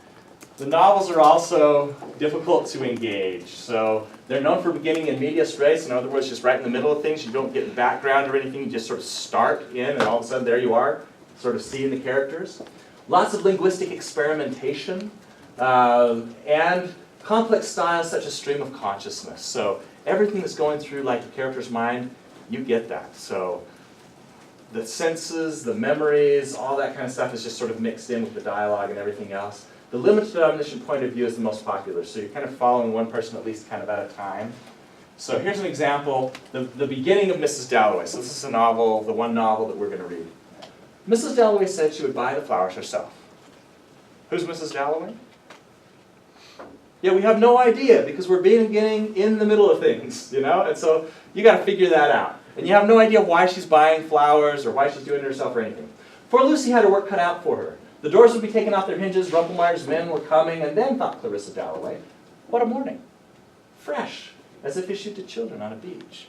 The novels are also difficult to engage. So they're known for beginning in medias res, in other words, just right in the middle of things. You don't get background or anything, you just sort of start in and all of a sudden there you are, sort of seeing the characters. Lots of linguistic experimentation and complex styles such as stream of consciousness. So everything that's going through like the character's mind, you get that. So the senses, the memories, all that kind of stuff is just sort of mixed in with the dialogue and everything else. The limited omniscient point of view is the most popular, so you're kind of following one person at least kind of at a time. So here's an example, the beginning of Mrs. Dalloway. So this is a novel, the one novel that we're going to read. Mrs. Dalloway said she would buy the flowers herself. Who's Mrs. Dalloway? Yeah, we have no idea because we're beginning in the middle of things, you know? And so you got to figure that out. And you have no idea why she's buying flowers or why she's doing it herself or anything. Poor Lucy had her work cut out for her. The doors would be taken off their hinges, Rumpelmeyer's men were coming, and then, thought Clarissa Dalloway, what a morning. Fresh, as if issued to children on a beach.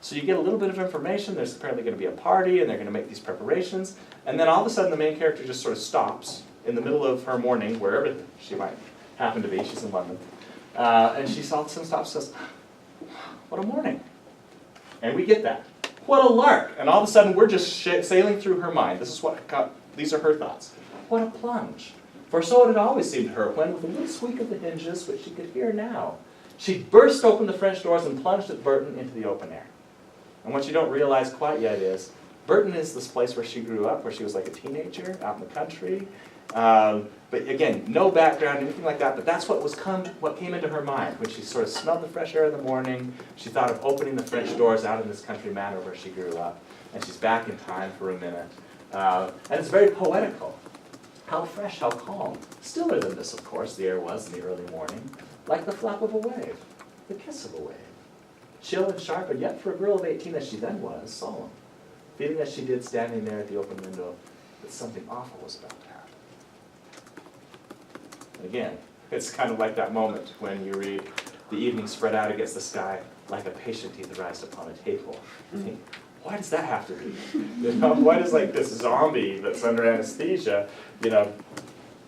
So you get a little bit of information, there's apparently going to be a party, and they're going to make these preparations, and then all of a sudden the main character just sort of stops in the middle of her morning, wherever she might happen to be, she's in London, and she stops and says, what a morning. And we get that. What a lark! And all of a sudden we're just sailing through her mind. These are her thoughts. What a plunge. For so it had always seemed to her when, with a little squeak of the hinges, which she could hear now, she burst open the French doors and plunged at Burton into the open air. And what you don't realize quite yet is, Burton is this place where she grew up, where she was like a teenager, out in the country. But again, no background, anything like that, but that's what came into her mind. When she sort of smelled the fresh air in the morning, she thought of opening the French doors out in this country manor where she grew up. And she's back in time for a minute. And it's very poetical. How fresh, how calm. Stiller than this, of course, the air was in the early morning, like the flap of a wave, the kiss of a wave. Chill and sharp, and yet for a girl of 18 as she then was, solemn, feeling as she did standing there at the open window that something awful was about to happen. And again, it's kind of like that moment when you read, the evening spread out against the sky like a patient teeth rise upon a table. You think, why does that have to be? You know, why does like this zombie that's under anesthesia, you know,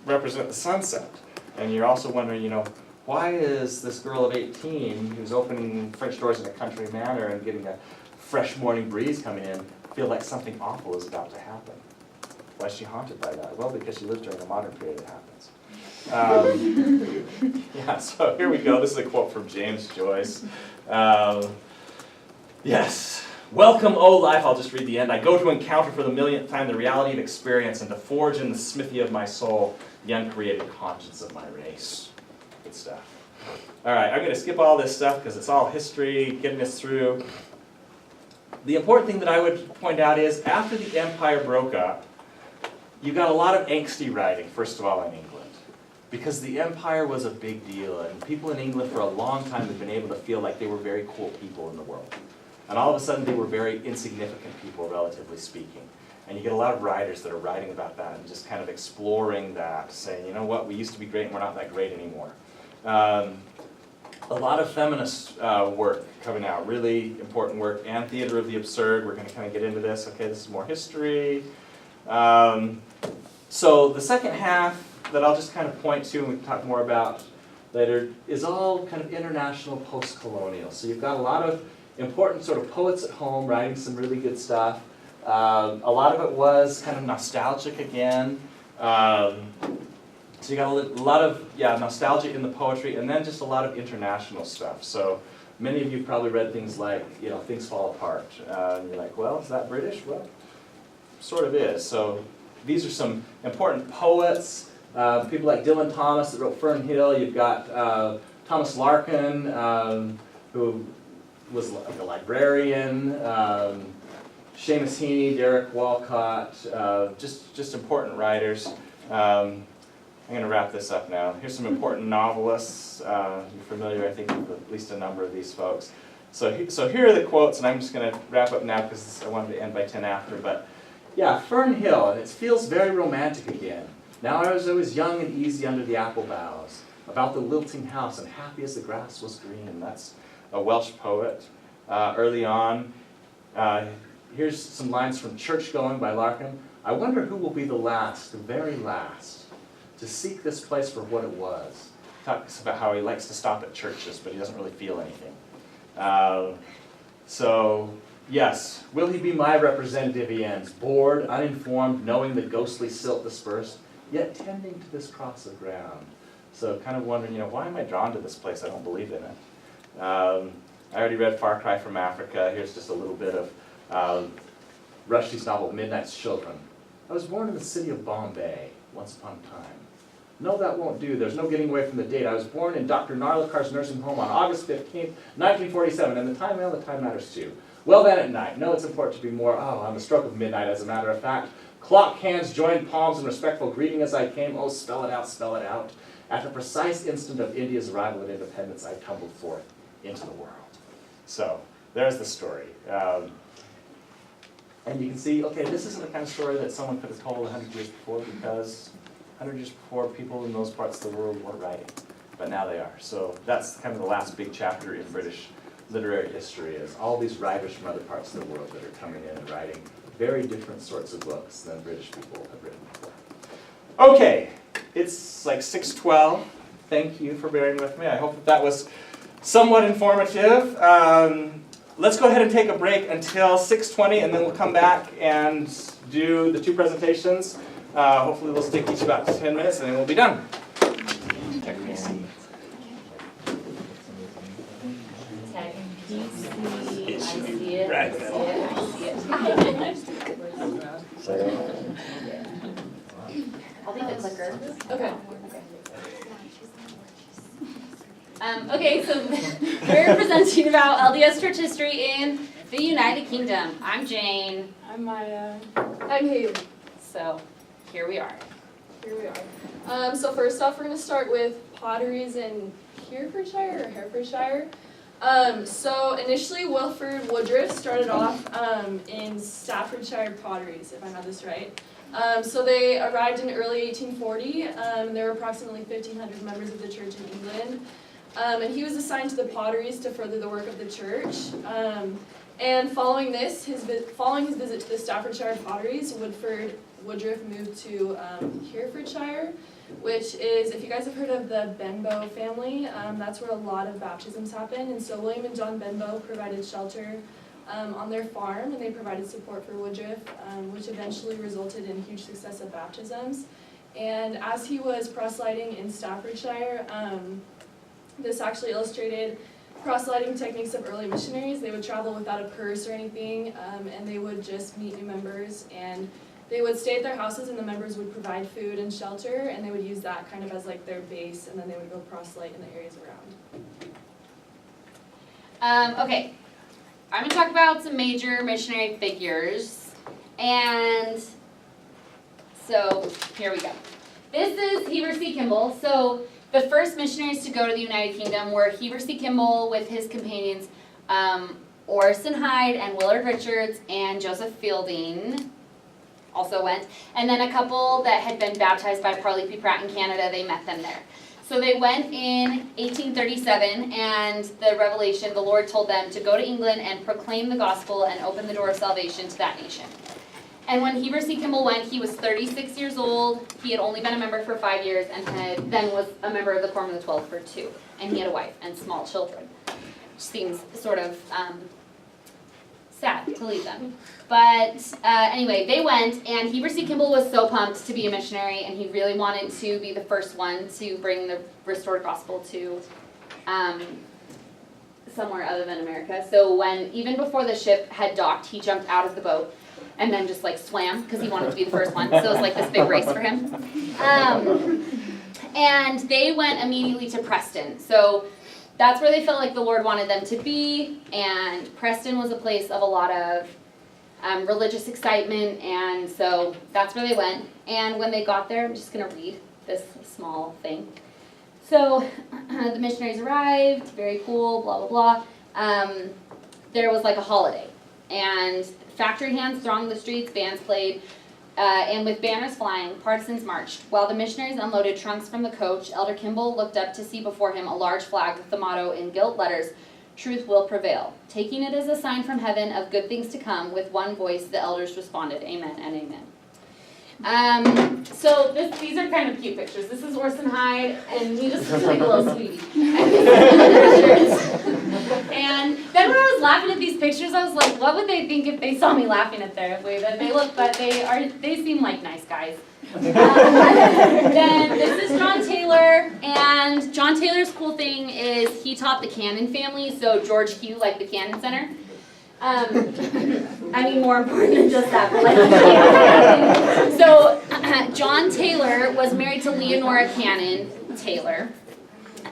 represent the sunset? And you're also wondering, you know, why is this girl of 18 who's opening French doors in a country manor and getting a fresh morning breeze coming in feel like something awful is about to happen? Why is she haunted by that? Well, because she lives during the modern period it happens. Yeah, so here we go. This is a quote from James Joyce. Yes. Welcome, O life, I'll just read the end. I go to encounter for the millionth time the reality of experience and to forge in the smithy of my soul the uncreated conscience of my race. Good stuff. All right, I'm going to skip all this stuff because it's all history, getting us through. The important thing that I would point out is after the empire broke up, you got a lot of angsty writing, first of all, in England. Because the empire was a big deal, and people in England for a long time had been able to feel like they were very cool people in the world. And all of a sudden they were very insignificant people, relatively speaking. And you get a lot of writers that are writing about that and just kind of exploring that, saying, you know what, we used to be great and we're not that great anymore. A lot of feminist work coming out, really important work, and theater of the absurd. We're going to kind of get into this. Okay, this is more history. So the second half that I'll just kind of point to and we can talk more about later is all kind of international post-colonial. So you've got a lot of important sort of poets at home writing some really good stuff. A lot of it was kind of nostalgic again. So you got a lot of nostalgia in the poetry, and then just a lot of international stuff. So many of you probably read things like, you know, Things Fall Apart. And you're like, well, is that British? Well, sort of is. So these are some important poets. People like Dylan Thomas that wrote Fern Hill. You've got Thomas Larkin, who was like a librarian. Seamus Heaney, Derek Walcott, just important writers. I'm going to wrap this up now. Here's some important novelists. You're familiar, I think, with at least a number of these folks. So here are the quotes, and I'm just going to wrap up now because I wanted to end by 10 after. But yeah, Fern Hill, and it feels very romantic again. Now I was young and easy under the apple boughs, about the lilting house, and happy as the grass was green. That's a Welsh poet. Early on, here's some lines from Church Going by Larkin. I wonder who will be the last, the very last, to seek this place for what it was. Talks about how he likes to stop at churches, but he doesn't really feel anything. So, yes, will he be my representative, he ends, bored, uninformed, knowing the ghostly silt dispersed, yet tending to this cross of ground. So kind of wondering, why am I drawn to this place? I don't believe in it. I already read Far Cry from Africa. Here's just a little bit of Rushdie's novel, Midnight's Children. I was born in the city of Bombay, once upon a time. No, that won't do. There's no getting away from the date. I was born in Dr. Narlikar's nursing home on August 15th, 1947, and the time matters too. Well then at night. No, it's important to be more, on the stroke of midnight, as a matter of fact. Clock hands joined palms in respectful greeting as I came. Oh, spell it out, spell it out. At the precise instant of India's arrival at independence, I tumbled forth into the world. So, there's the story. And you can see, okay, this isn't the kind of story that someone could have told 100 years before, because 100 years before, people in those parts of the world weren't writing. But now they are. So that's kind of the last big chapter in British literary history, is all these writers from other parts of the world that are coming in and writing very different sorts of books than British people have written before. Okay, it's like 6:12. Thank you for bearing with me. I hope that was somewhat informative. Let's go ahead and take a break until 6:20, and then we'll come back and do the two presentations. Hopefully those take each about 10 minutes, and then we'll be done. Check me see. It should be right there. I'll leave the clicker. Okay. Okay, so we're presenting about LDS church history in the United Kingdom. I'm Jane. I'm Maya. I'm Haley. So here we are. Here we are. So first off, we're going to start with potteries in Herefordshire or Herefordshire. So initially, Wilford Woodruff started off in Staffordshire potteries, if I have this right. So they arrived in early 1840. There were approximately 1,500 members of the church in England. And he was assigned to the potteries to further the work of the church. And following this, following his visit to the Staffordshire potteries, Woodruff moved to Herefordshire, which is, if you guys have heard of the Benbow family, that's where a lot of baptisms happen. And so William and John Benbow provided shelter on their farm, and they provided support for Woodruff, which eventually resulted in huge success of baptisms. And as he was proselyting in Staffordshire, this actually illustrated proselyting techniques of early missionaries. They would travel without a purse or anything, and they would just meet new members, and they would stay at their houses, and the members would provide food and shelter, and they would use that kind of as like their base, and then they would go proselyte in the areas around. Okay, I'm going to talk about some major missionary figures, and so here we go. This is Heber C. Kimball. So the first missionaries to go to the United Kingdom were Heber C. Kimball with his companions Orson Hyde and Willard Richards, and Joseph Fielding also went. And then a couple that had been baptized by Parley P. Pratt in Canada, they met them there. So they went in 1837, and the Lord told them to go to England and proclaim the gospel and open the door of salvation to that nation. And when Heber C. Kimball went, he was 36 years old. He had only been a member for 5 years, and then was a member of the Quorum of the 12 for 2. And he had a wife and small children, which seems sort of sad to leave them. But anyway, they went, and Heber C. Kimball was so pumped to be a missionary, and he really wanted to be the first one to bring the restored gospel to somewhere other than America. So even before the ship had docked, he jumped out of the boat and then just like swam because he wanted to be the first one. So it was like this big race for him. And they went immediately to Preston. So that's where they felt like the Lord wanted them to be. And Preston was a place of a lot of religious excitement. And so that's where they went. And when they got there, I'm just going to read this small thing. So the missionaries arrived, very cool, blah, blah, blah. there was like a holiday, and factory hands thronged the streets, bands played, and with banners flying, partisans marched. While the missionaries unloaded trunks from the coach, Elder Kimball looked up to see before him a large flag with the motto in gilt letters, "Truth will prevail." Taking it as a sign from heaven of good things to come, with one voice the elders responded, "Amen and amen." So these are kind of cute pictures. This is Orson Hyde, and he just looks like a little sweetie. And then when I was laughing at these pictures, I was like, what would they think if they saw me laughing at the way that they look? But they seem like nice guys. Then this is John Taylor, and John Taylor's cool thing is he taught the Cannon family, so George Q, like the Cannon Center. I mean, more important than just that, but like, so John Taylor was married to Leonora Cannon Taylor,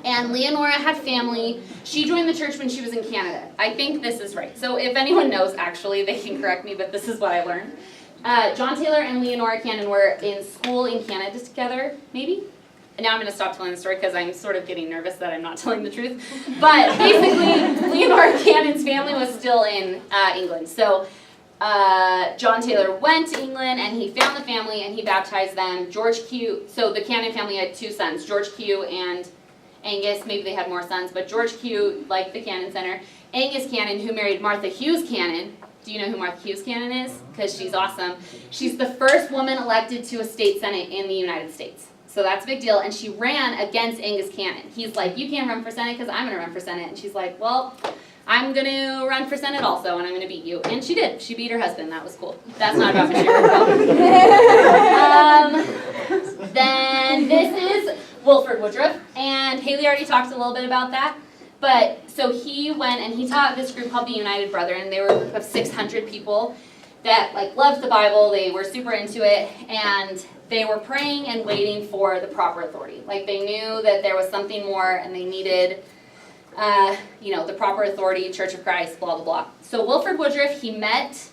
and Leonora had family. She joined the church when she was in Canada. I think this is right. So if anyone knows, actually, they can correct me, but this is what I learned. John Taylor and Leonora Cannon were in school in Canada together, maybe? And now I'm going to stop telling the story because I'm sort of getting nervous that I'm not telling the truth. But basically, Leonora Cannon's family was still in England. So John Taylor went to England and he found the family and he baptized them. George Q, so the Cannon family had two sons, George Q and Angus. Maybe they had more sons, but George Q, like the Cannon Center. Angus Cannon, who married Martha Hughes Cannon. Do you know who Martha Hughes Cannon is? Because she's awesome. She's the first woman elected to a state senate in the United States. So that's a big deal, and she ran against Angus Cannon. He's like, you can't run for Senate because I'm going to run for Senate. And she's like, well, I'm going to run for Senate also, and I'm going to beat you. And she did. She beat her husband. That was cool. That's not about missionary work. Then this is Wilford Woodruff, and Haley already talked a little bit about that. But so he went and he taught this group called the United Brethren. They were a group of 600 people that like loved the Bible. They were super into it, and they were praying and waiting for the proper authority. Like they knew that there was something more and they needed, the proper authority, Church of Christ, blah, blah, blah. So Wilford Woodruff, he met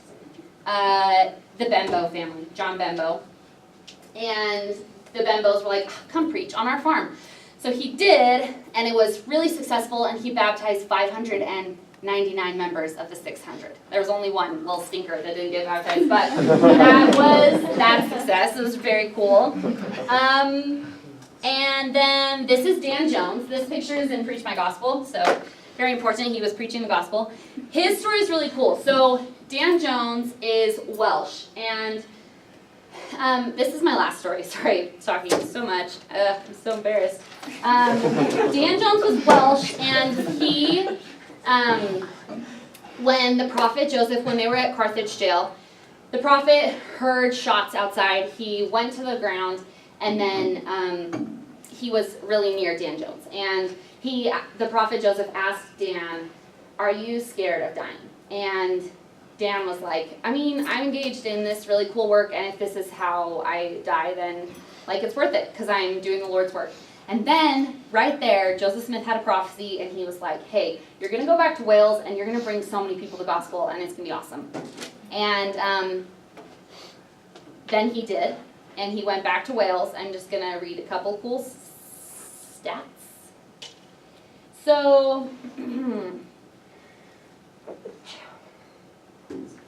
the Bembo family, John Bembo. And the Bembos were like, come preach on our farm. So he did, and it was really successful, and he baptized 599 members of the 600. There was only one little stinker that didn't get baptized, but that success. It was very cool. And then this is Dan Jones. This picture is in Preach My Gospel, so very important. He was preaching the gospel. His story is really cool. So Dan Jones is Welsh, and this is my last story. Sorry, talking so much. I'm so embarrassed. Dan Jones was Welsh, and he, when the prophet Joseph, when they were at Carthage jail, the prophet heard shots outside. He went to the ground, and then he was really near Dan Jones. And the prophet Joseph asked Dan, "Are you scared of dying?" And Dan was like, I mean, I'm engaged in this really cool work, and if this is how I die, then like it's worth it because I'm doing the Lord's work. And then right there, Joseph Smith had a prophecy, and he was like, hey, you're going to go back to Wales, and you're going to bring so many people the gospel, and it's going to be awesome. And then he did, and he went back to Wales. I'm just going to read a couple cool stats. So,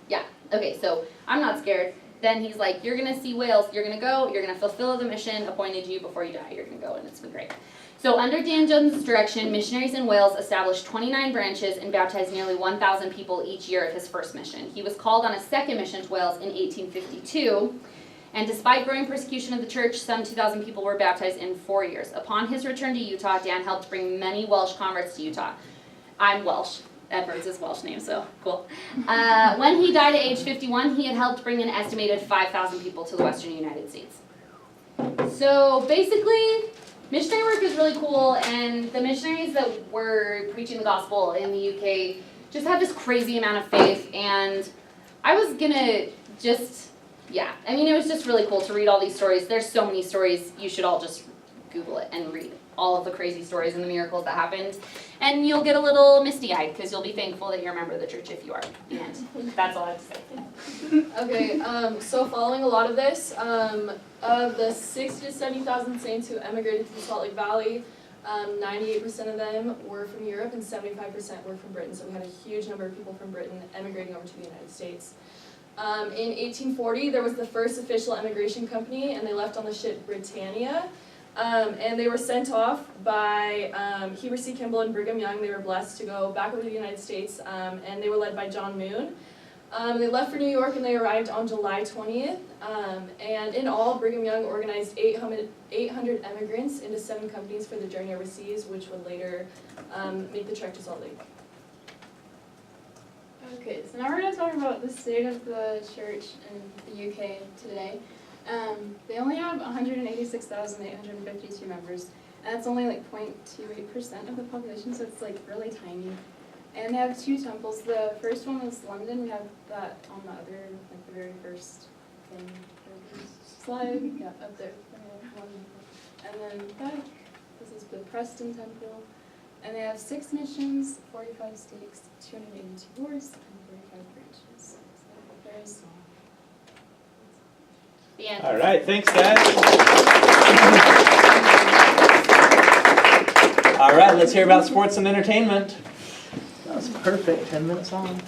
yeah, okay, so I'm not scared. Then he's like, you're going to see Wales, you're going to go, you're going to fulfill the mission appointed you before you die, you're going to go, and it's been great. So under Dan Jones' direction, missionaries in Wales established 29 branches and baptized nearly 1,000 people each year of his first mission. He was called on a second mission to Wales in 1852, and despite growing persecution of the church, some 2,000 people were baptized in 4 years. Upon his return to Utah, Dan helped bring many Welsh converts to Utah. I'm Welsh. Edward's his Welsh name, so cool. When he died at age 51, he had helped bring an estimated 5,000 people to the western United States. So basically, missionary work is really cool, and the missionaries that were preaching the gospel in the UK just had this crazy amount of faith, and I was gonna just, it was just really cool to read all these stories. There's so many stories, you should all just Google it and read all of the crazy stories and the miracles that happened. And you'll get a little misty-eyed because you'll be thankful that you're a member of the church if you are. And that's all I have to say. Okay, so following a lot of this, of the 60,000 to 70,000 saints who emigrated to the Salt Lake Valley, 98% of them were from Europe and 75% were from Britain, so we had a huge number of people from Britain emigrating over to the United States. In 1840, there was the first official emigration company, and they left on the ship Britannia. And they were sent off by Heber C. Kimball and Brigham Young. They were blessed to go back over to the United States, and they were led by John Moon. They left for New York and they arrived on July 20th. And in all, Brigham Young organized 800 emigrants into 7 companies for the journey overseas, which would later make the trek to Salt Lake. Okay, so now we're going to talk about the state of the church in the UK today. They only have 186,852 members, and that's only like 0.28% of the population, so it's like really tiny. And they have 2 temples. The first one was London. We have that on the other, like the very first thing, slide, yeah, up there. And then this is the Preston Temple. And they have 6 missions, 45 stakes, 282 wards, and 45 branches. So very small. The end. All right, thanks, guys. All right, let's hear about sports and entertainment. That was perfect, 10 minutes long.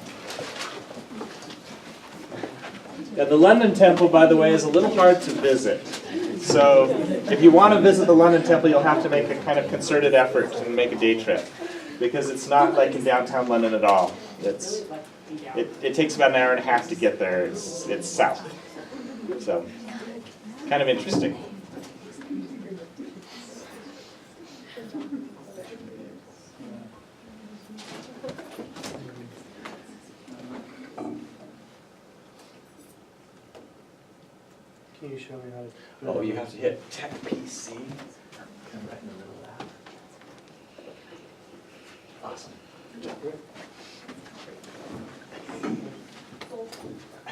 Yeah, the London Temple, by the way, is a little hard to visit. So if you want to visit the London Temple, you'll have to make a kind of concerted effort and make a day trip, because it's not like in downtown London at all. It takes about an hour and a half to get there. It's south. So, kind of interesting. Can you show me how to? Oh, you have to hit Tech PC. Come right in the middle of that. Awesome. Good job, Rick.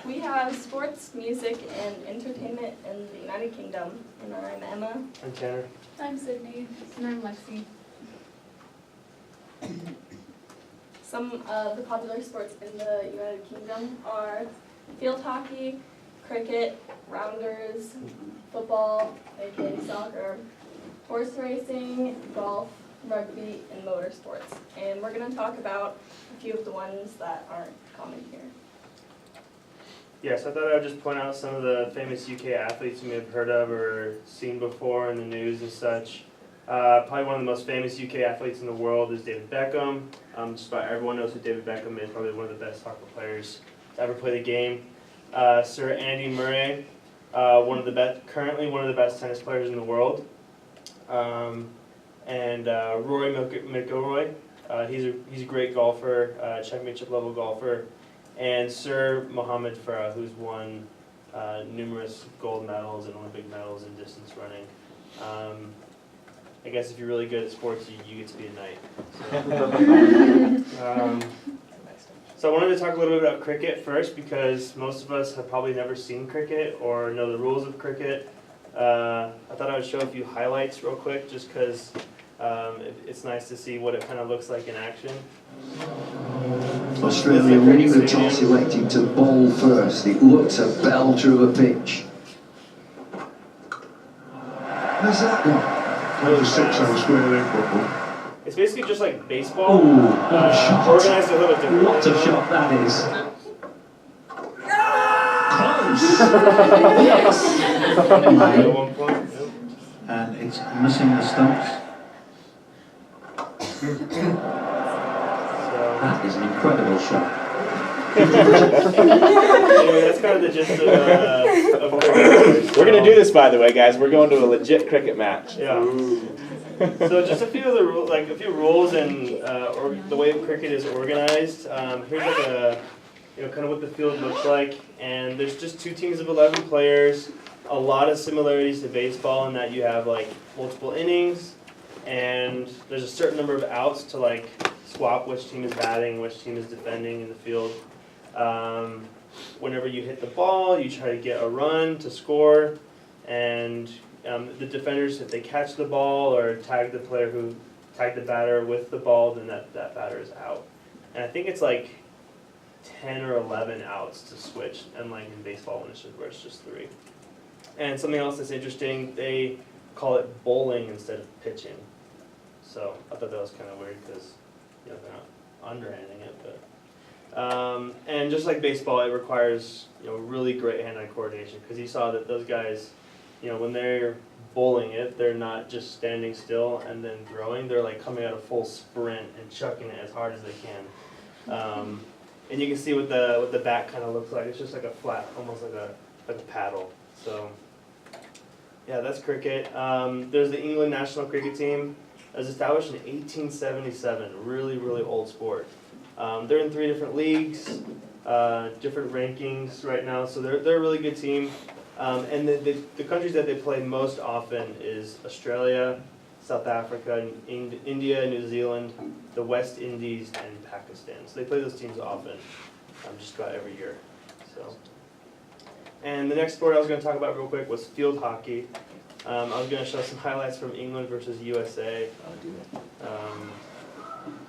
We have sports, music, and entertainment in the United Kingdom. And I'm Emma. I'm Tanner. I'm Sydney. And I'm Lexi. Some of the popular sports in the United Kingdom are field hockey, cricket, rounders, football, aka soccer, horse racing, golf, rugby, and motorsports. And we're going to talk about a few of the ones that aren't common here. Yes, I thought I would just point out some of the famous UK athletes you may have heard of or seen before in the news and such. Probably one of the most famous UK athletes in the world is David Beckham. Just about everyone knows who David Beckham is, probably one of the best soccer players to ever play the game. Sir Andy Murray, currently one of the best tennis players in the world. And Rory McIlroy, he's a great golfer, championship level golfer. And Sir Mohammed Farah, who's won numerous gold medals and Olympic medals in distance running. I guess if you're really good at sports, you get to be a knight. So I wanted to talk a little bit about cricket first, because most of us have probably never seen cricket or know the rules of cricket. I thought I would show a few highlights real quick, just because it's nice to see what it kind of looks like in action. Australia winning the toss, electing to bowl first. It looked a bell through the pitch. Where's that one? Really 6 on square leg football. It's basically just like baseball, What a shot. organized a little differently. What a shot that is. Close! Yes! At one point, yep. And it's missing the stumps. That is an incredible shot. Anyway, that's kind of the gist of cricket. We're going to do this, by the way, guys. We're going to a legit cricket match. Yeah. So just a few of the rules, and the way cricket is organized. Here's like kind of what the field looks like. And there's just 2 teams of 11 players. A lot of similarities to baseball in that you have like multiple innings, and there's a certain number of outs to like swap which team is batting, which team is defending in the field. Whenever you hit the ball, you try to get a run to score, and the defenders, if they catch the ball or tag the player who tagged the batter with the ball, then that batter is out. And I think it's like 10 or 11 outs to switch, unlike in baseball where it's just 3. And something else that's interesting, they call it bowling instead of pitching. So I thought that was kind of weird because, you know, they're not underhanding it, but. And just like baseball, it requires, you know, really great hand-eye coordination because you saw that those guys, you know, when they're bowling it, they're not just standing still and then throwing. They're like coming out a full sprint and chucking it as hard as they can. And you can see what the bat kind of looks like. It's just like a flat, almost like a paddle. So yeah, that's cricket. There's the England national cricket team. It was established in 1877. Really, really old sport. They're in 3 different leagues, different rankings right now. So they're a really good team. And the countries that they play most often is Australia, South Africa, India, New Zealand, the West Indies, and Pakistan. So they play those teams often, just about every year. So, and the next sport I was going to talk about real quick was field hockey. I was going to show some highlights from England versus USA.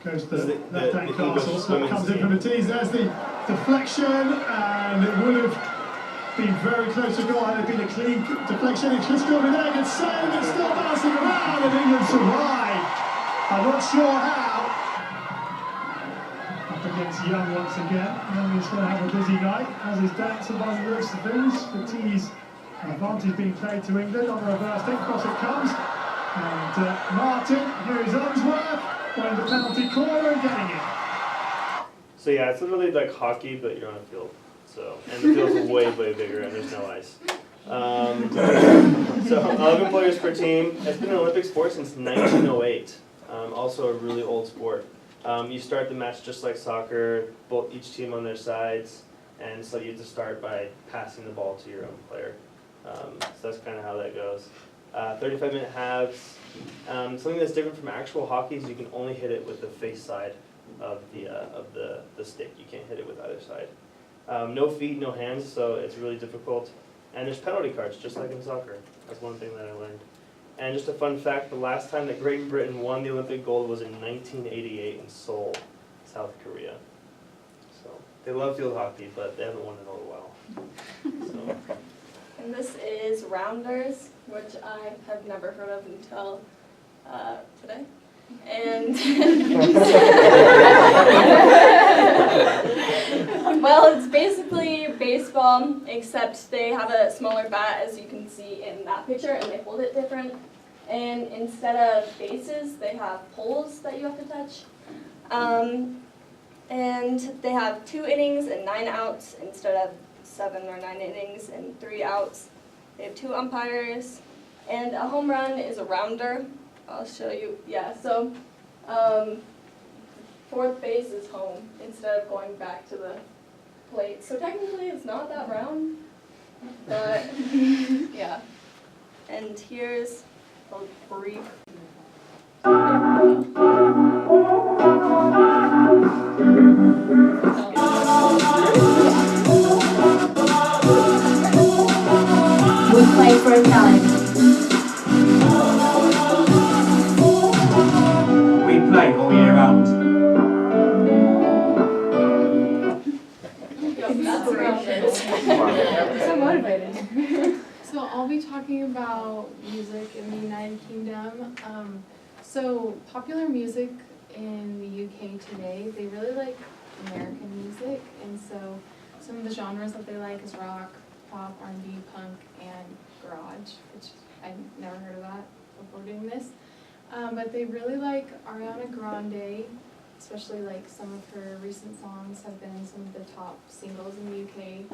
Goes This is the left-hand the English castle, so it comes in women's from the tees. There's the deflection, and it would have been very close to goal had it been a clean deflection. It's just gone in there, good save, it's still bouncing around, and England survive. I'm not sure how. Up against Young once again. Young is going to have a busy night, as is Dancer by the looks of things. The tees, advantage being played to England on the reverse thing, cross it comes. And Martin, here is Unsworth, going to the penalty corner and getting it. So yeah, it's literally like hockey, but you're on a field. So, and the field's way, way bigger, and there's no ice. So 11 players per team. It's been an Olympic sport since 1908. Also a really old sport. You start the match just like soccer, each team on their sides, and so you have to start by passing the ball to your own player. So that's kind of how that goes. 35-minute halves. Something that's different from actual hockey is you can only hit it with the face side of the stick. You can't hit it with either side. No feet, no hands, so it's really difficult. And there's penalty cards, just like in soccer. That's one thing that I learned. And just a fun fact, the last time that Great Britain won the Olympic gold was in 1988 in Seoul, South Korea. So they love field hockey, but they haven't won in a little while. So. And this is rounders, which I have never heard of until today. And well, it's basically baseball, except they have a smaller bat, as you can see in that picture, and they hold it different. And instead of bases, they have poles that you have to touch. And they have 2 innings and 9 outs instead of 7 or 9 innings and 3 outs. They have 2 umpires, and a home run is a rounder. I'll show you. Yeah, so 4th base is home instead of going back to the plate. So technically it's not that round, but yeah. And here's a brief. We play for a challenge. We play all year round. So motivated. So I'll be talking about music in the United Kingdom. So popular music in the UK today, they really like American music, and so some of the genres that they like is rock, pop, R&B, punk, and garage, which I've never heard of that before doing this. But they really like Ariana Grande, especially like some of her recent songs have been some of the top singles in the UK.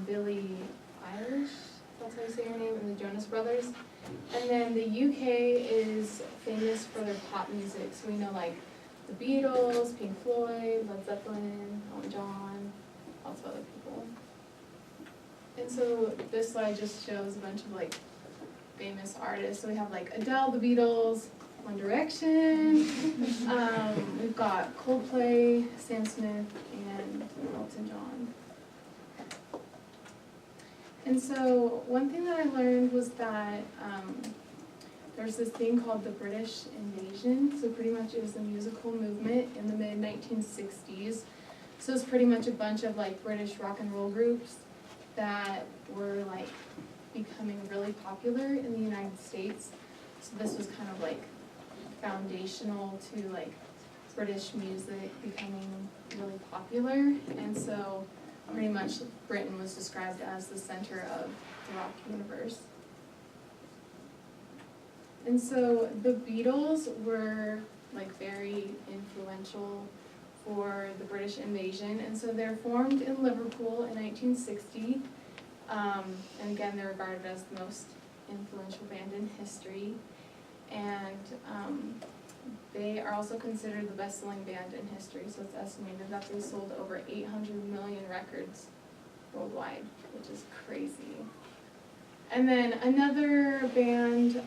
Billie Eilish, that's how you say her name, and the Jonas Brothers. And then the UK is famous for their pop music, so we know like the Beatles, Pink Floyd, Led Zeppelin, Elton John, lots of other people. And so this slide just shows a bunch of like famous artists. So we have like Adele, the Beatles, One Direction, we've got Coldplay, Sam Smith, and Elton John. And so one thing that I learned was that there's this thing called the British Invasion. So pretty much it was a musical movement in the mid-1960s. So it's pretty much a bunch of like British rock and roll groups that were like becoming really popular in the United States. So this was kind of like foundational to like British music becoming really popular, and so pretty much Britain was described as the center of the rock universe. And so the Beatles were like very influential for the British invasion, and so they're formed in Liverpool in 1960, and again they're regarded as the most influential band in history, and they are also considered the best-selling band in history, so it's estimated that they sold over 800 million records worldwide, which is crazy. And then another band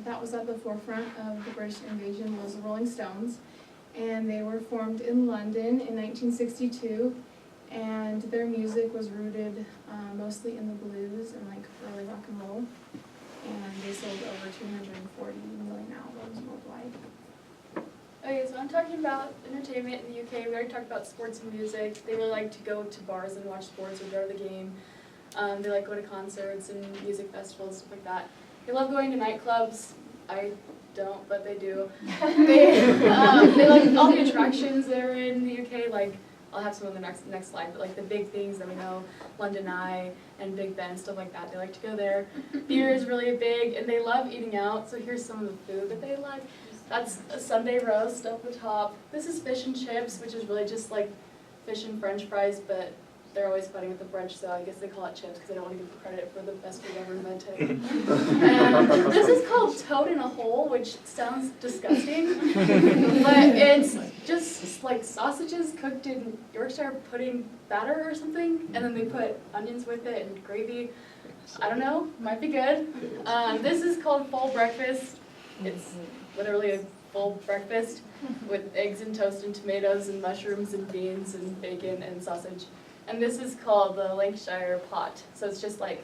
that was at the forefront of the British invasion was the Rolling Stones, and they were formed in London in 1962, and their music was rooted mostly in the blues and like early rock and roll, and they sold over 240 million albums worldwide. Okay, so I'm talking about entertainment in the UK. We already talked about sports and music. They really like to go to bars and watch sports or go to the game. They like going to concerts and music festivals, stuff like that. They love going to nightclubs. I don't, but they do. They like all the attractions that are in the UK. Like, I'll have some on the next slide, but like the big things that we know, London Eye and Big Ben, stuff like that. They like to go there. Beer is really big, and they love eating out. So here's some of the food that they like. That's a Sunday roast up the top. This is fish and chips, which is really just like fish and French fries, but they're always fighting with the French, so I guess they call it chips because they don't want to give credit for the best food ever invented. And this is called toad in a hole, which sounds disgusting, but it's just like sausages cooked in Yorkshire pudding batter or something, and then they put onions with it and gravy. I don't know, might be good. This is called full breakfast. It's literally a full breakfast with eggs and toast and tomatoes and mushrooms and beans and bacon and sausage. And this is called the Lancashire pot. So it's just like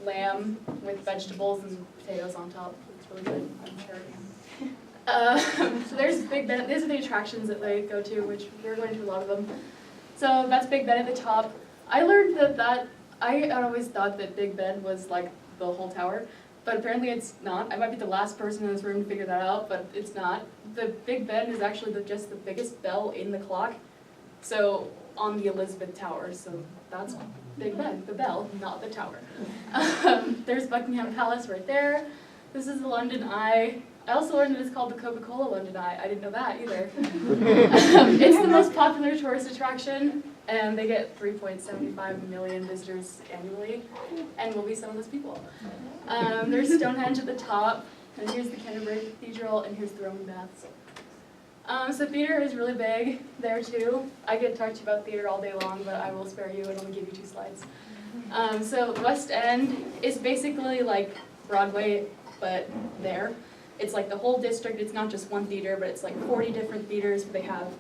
lamb with vegetables and potatoes on top. It's really good, I'm sure. So there's Big Ben. These are the attractions that they go to, which we're going to a lot of them. So that's Big Ben at the top. I learned that I always thought that Big Ben was like the whole tower. But apparently it's not. I might be the last person in this room to figure that out, but it's not. The Big Ben is actually just the biggest bell in the clock. So on the Elizabeth Tower, so that's Big Ben, the bell, not the tower. There's Buckingham Palace right there. This is the London Eye. I also learned that it's called the Coca-Cola London Eye. I didn't know that either. It's the most popular tourist attraction, and they get 3.75 million visitors annually, and we'll be some of those people. There's Stonehenge at the top, and here's the Canterbury Cathedral, and here's the Roman Baths. So theater is really big there too. I could talk to you about theater all day long, but I will spare you and only give you 2 slides. So the West End is basically like Broadway, but there. It's like the whole district. It's not just one theater, but it's like 40 different theaters where they have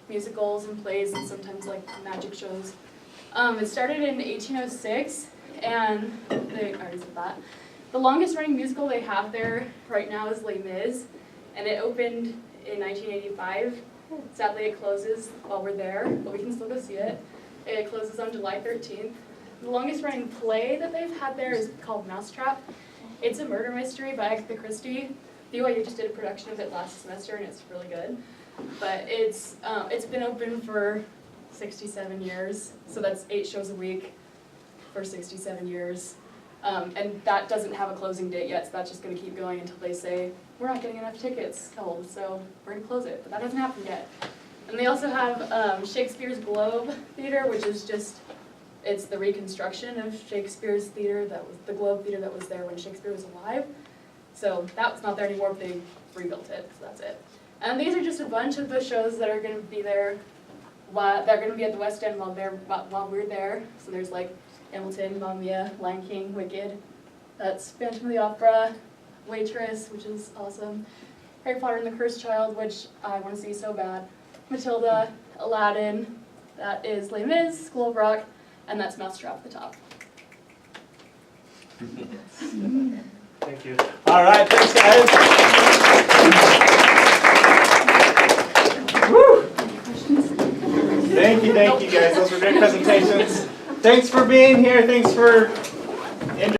musicals and plays and sometimes like magic shows. It started in 1806, and I already said that. The longest running musical they have there right now is Les Mis, and it opened in 1985. Sadly, it closes while we're there, but we can still go see it. It closes on July 13th. The longest running play that they've had there is called Mousetrap. It's a murder mystery by Agatha Christie. BYU just did a production of it last semester, and it's really good. But it's been open for 67 years, so that's 8 shows a week for 67 years. And that doesn't have a closing date yet, so that's just going to keep going until they say, we're not getting enough tickets sold, so we're going to close it. But that hasn't happened yet. And they also have Shakespeare's Globe Theater, which is just, it's the reconstruction of Shakespeare's theater, that was the Globe Theater that was there when Shakespeare was alive. So that's not there anymore, but they rebuilt it, so that's it. And these are just a bunch of the shows that are going to be there, they're going to be at the West End while we're there. So there's like Hamilton, Mamma Mia, Lion King, Wicked. That's Phantom of the Opera, Waitress, which is awesome. Harry Potter and the Cursed Child, which I want to see so bad. Matilda, Aladdin, that is Les Mis, School of Rock, and that's Mousetrap at the top. Thank you. All right, thanks guys. Woo. Thank you guys. Those were great presentations. Thanks for being here. Thanks for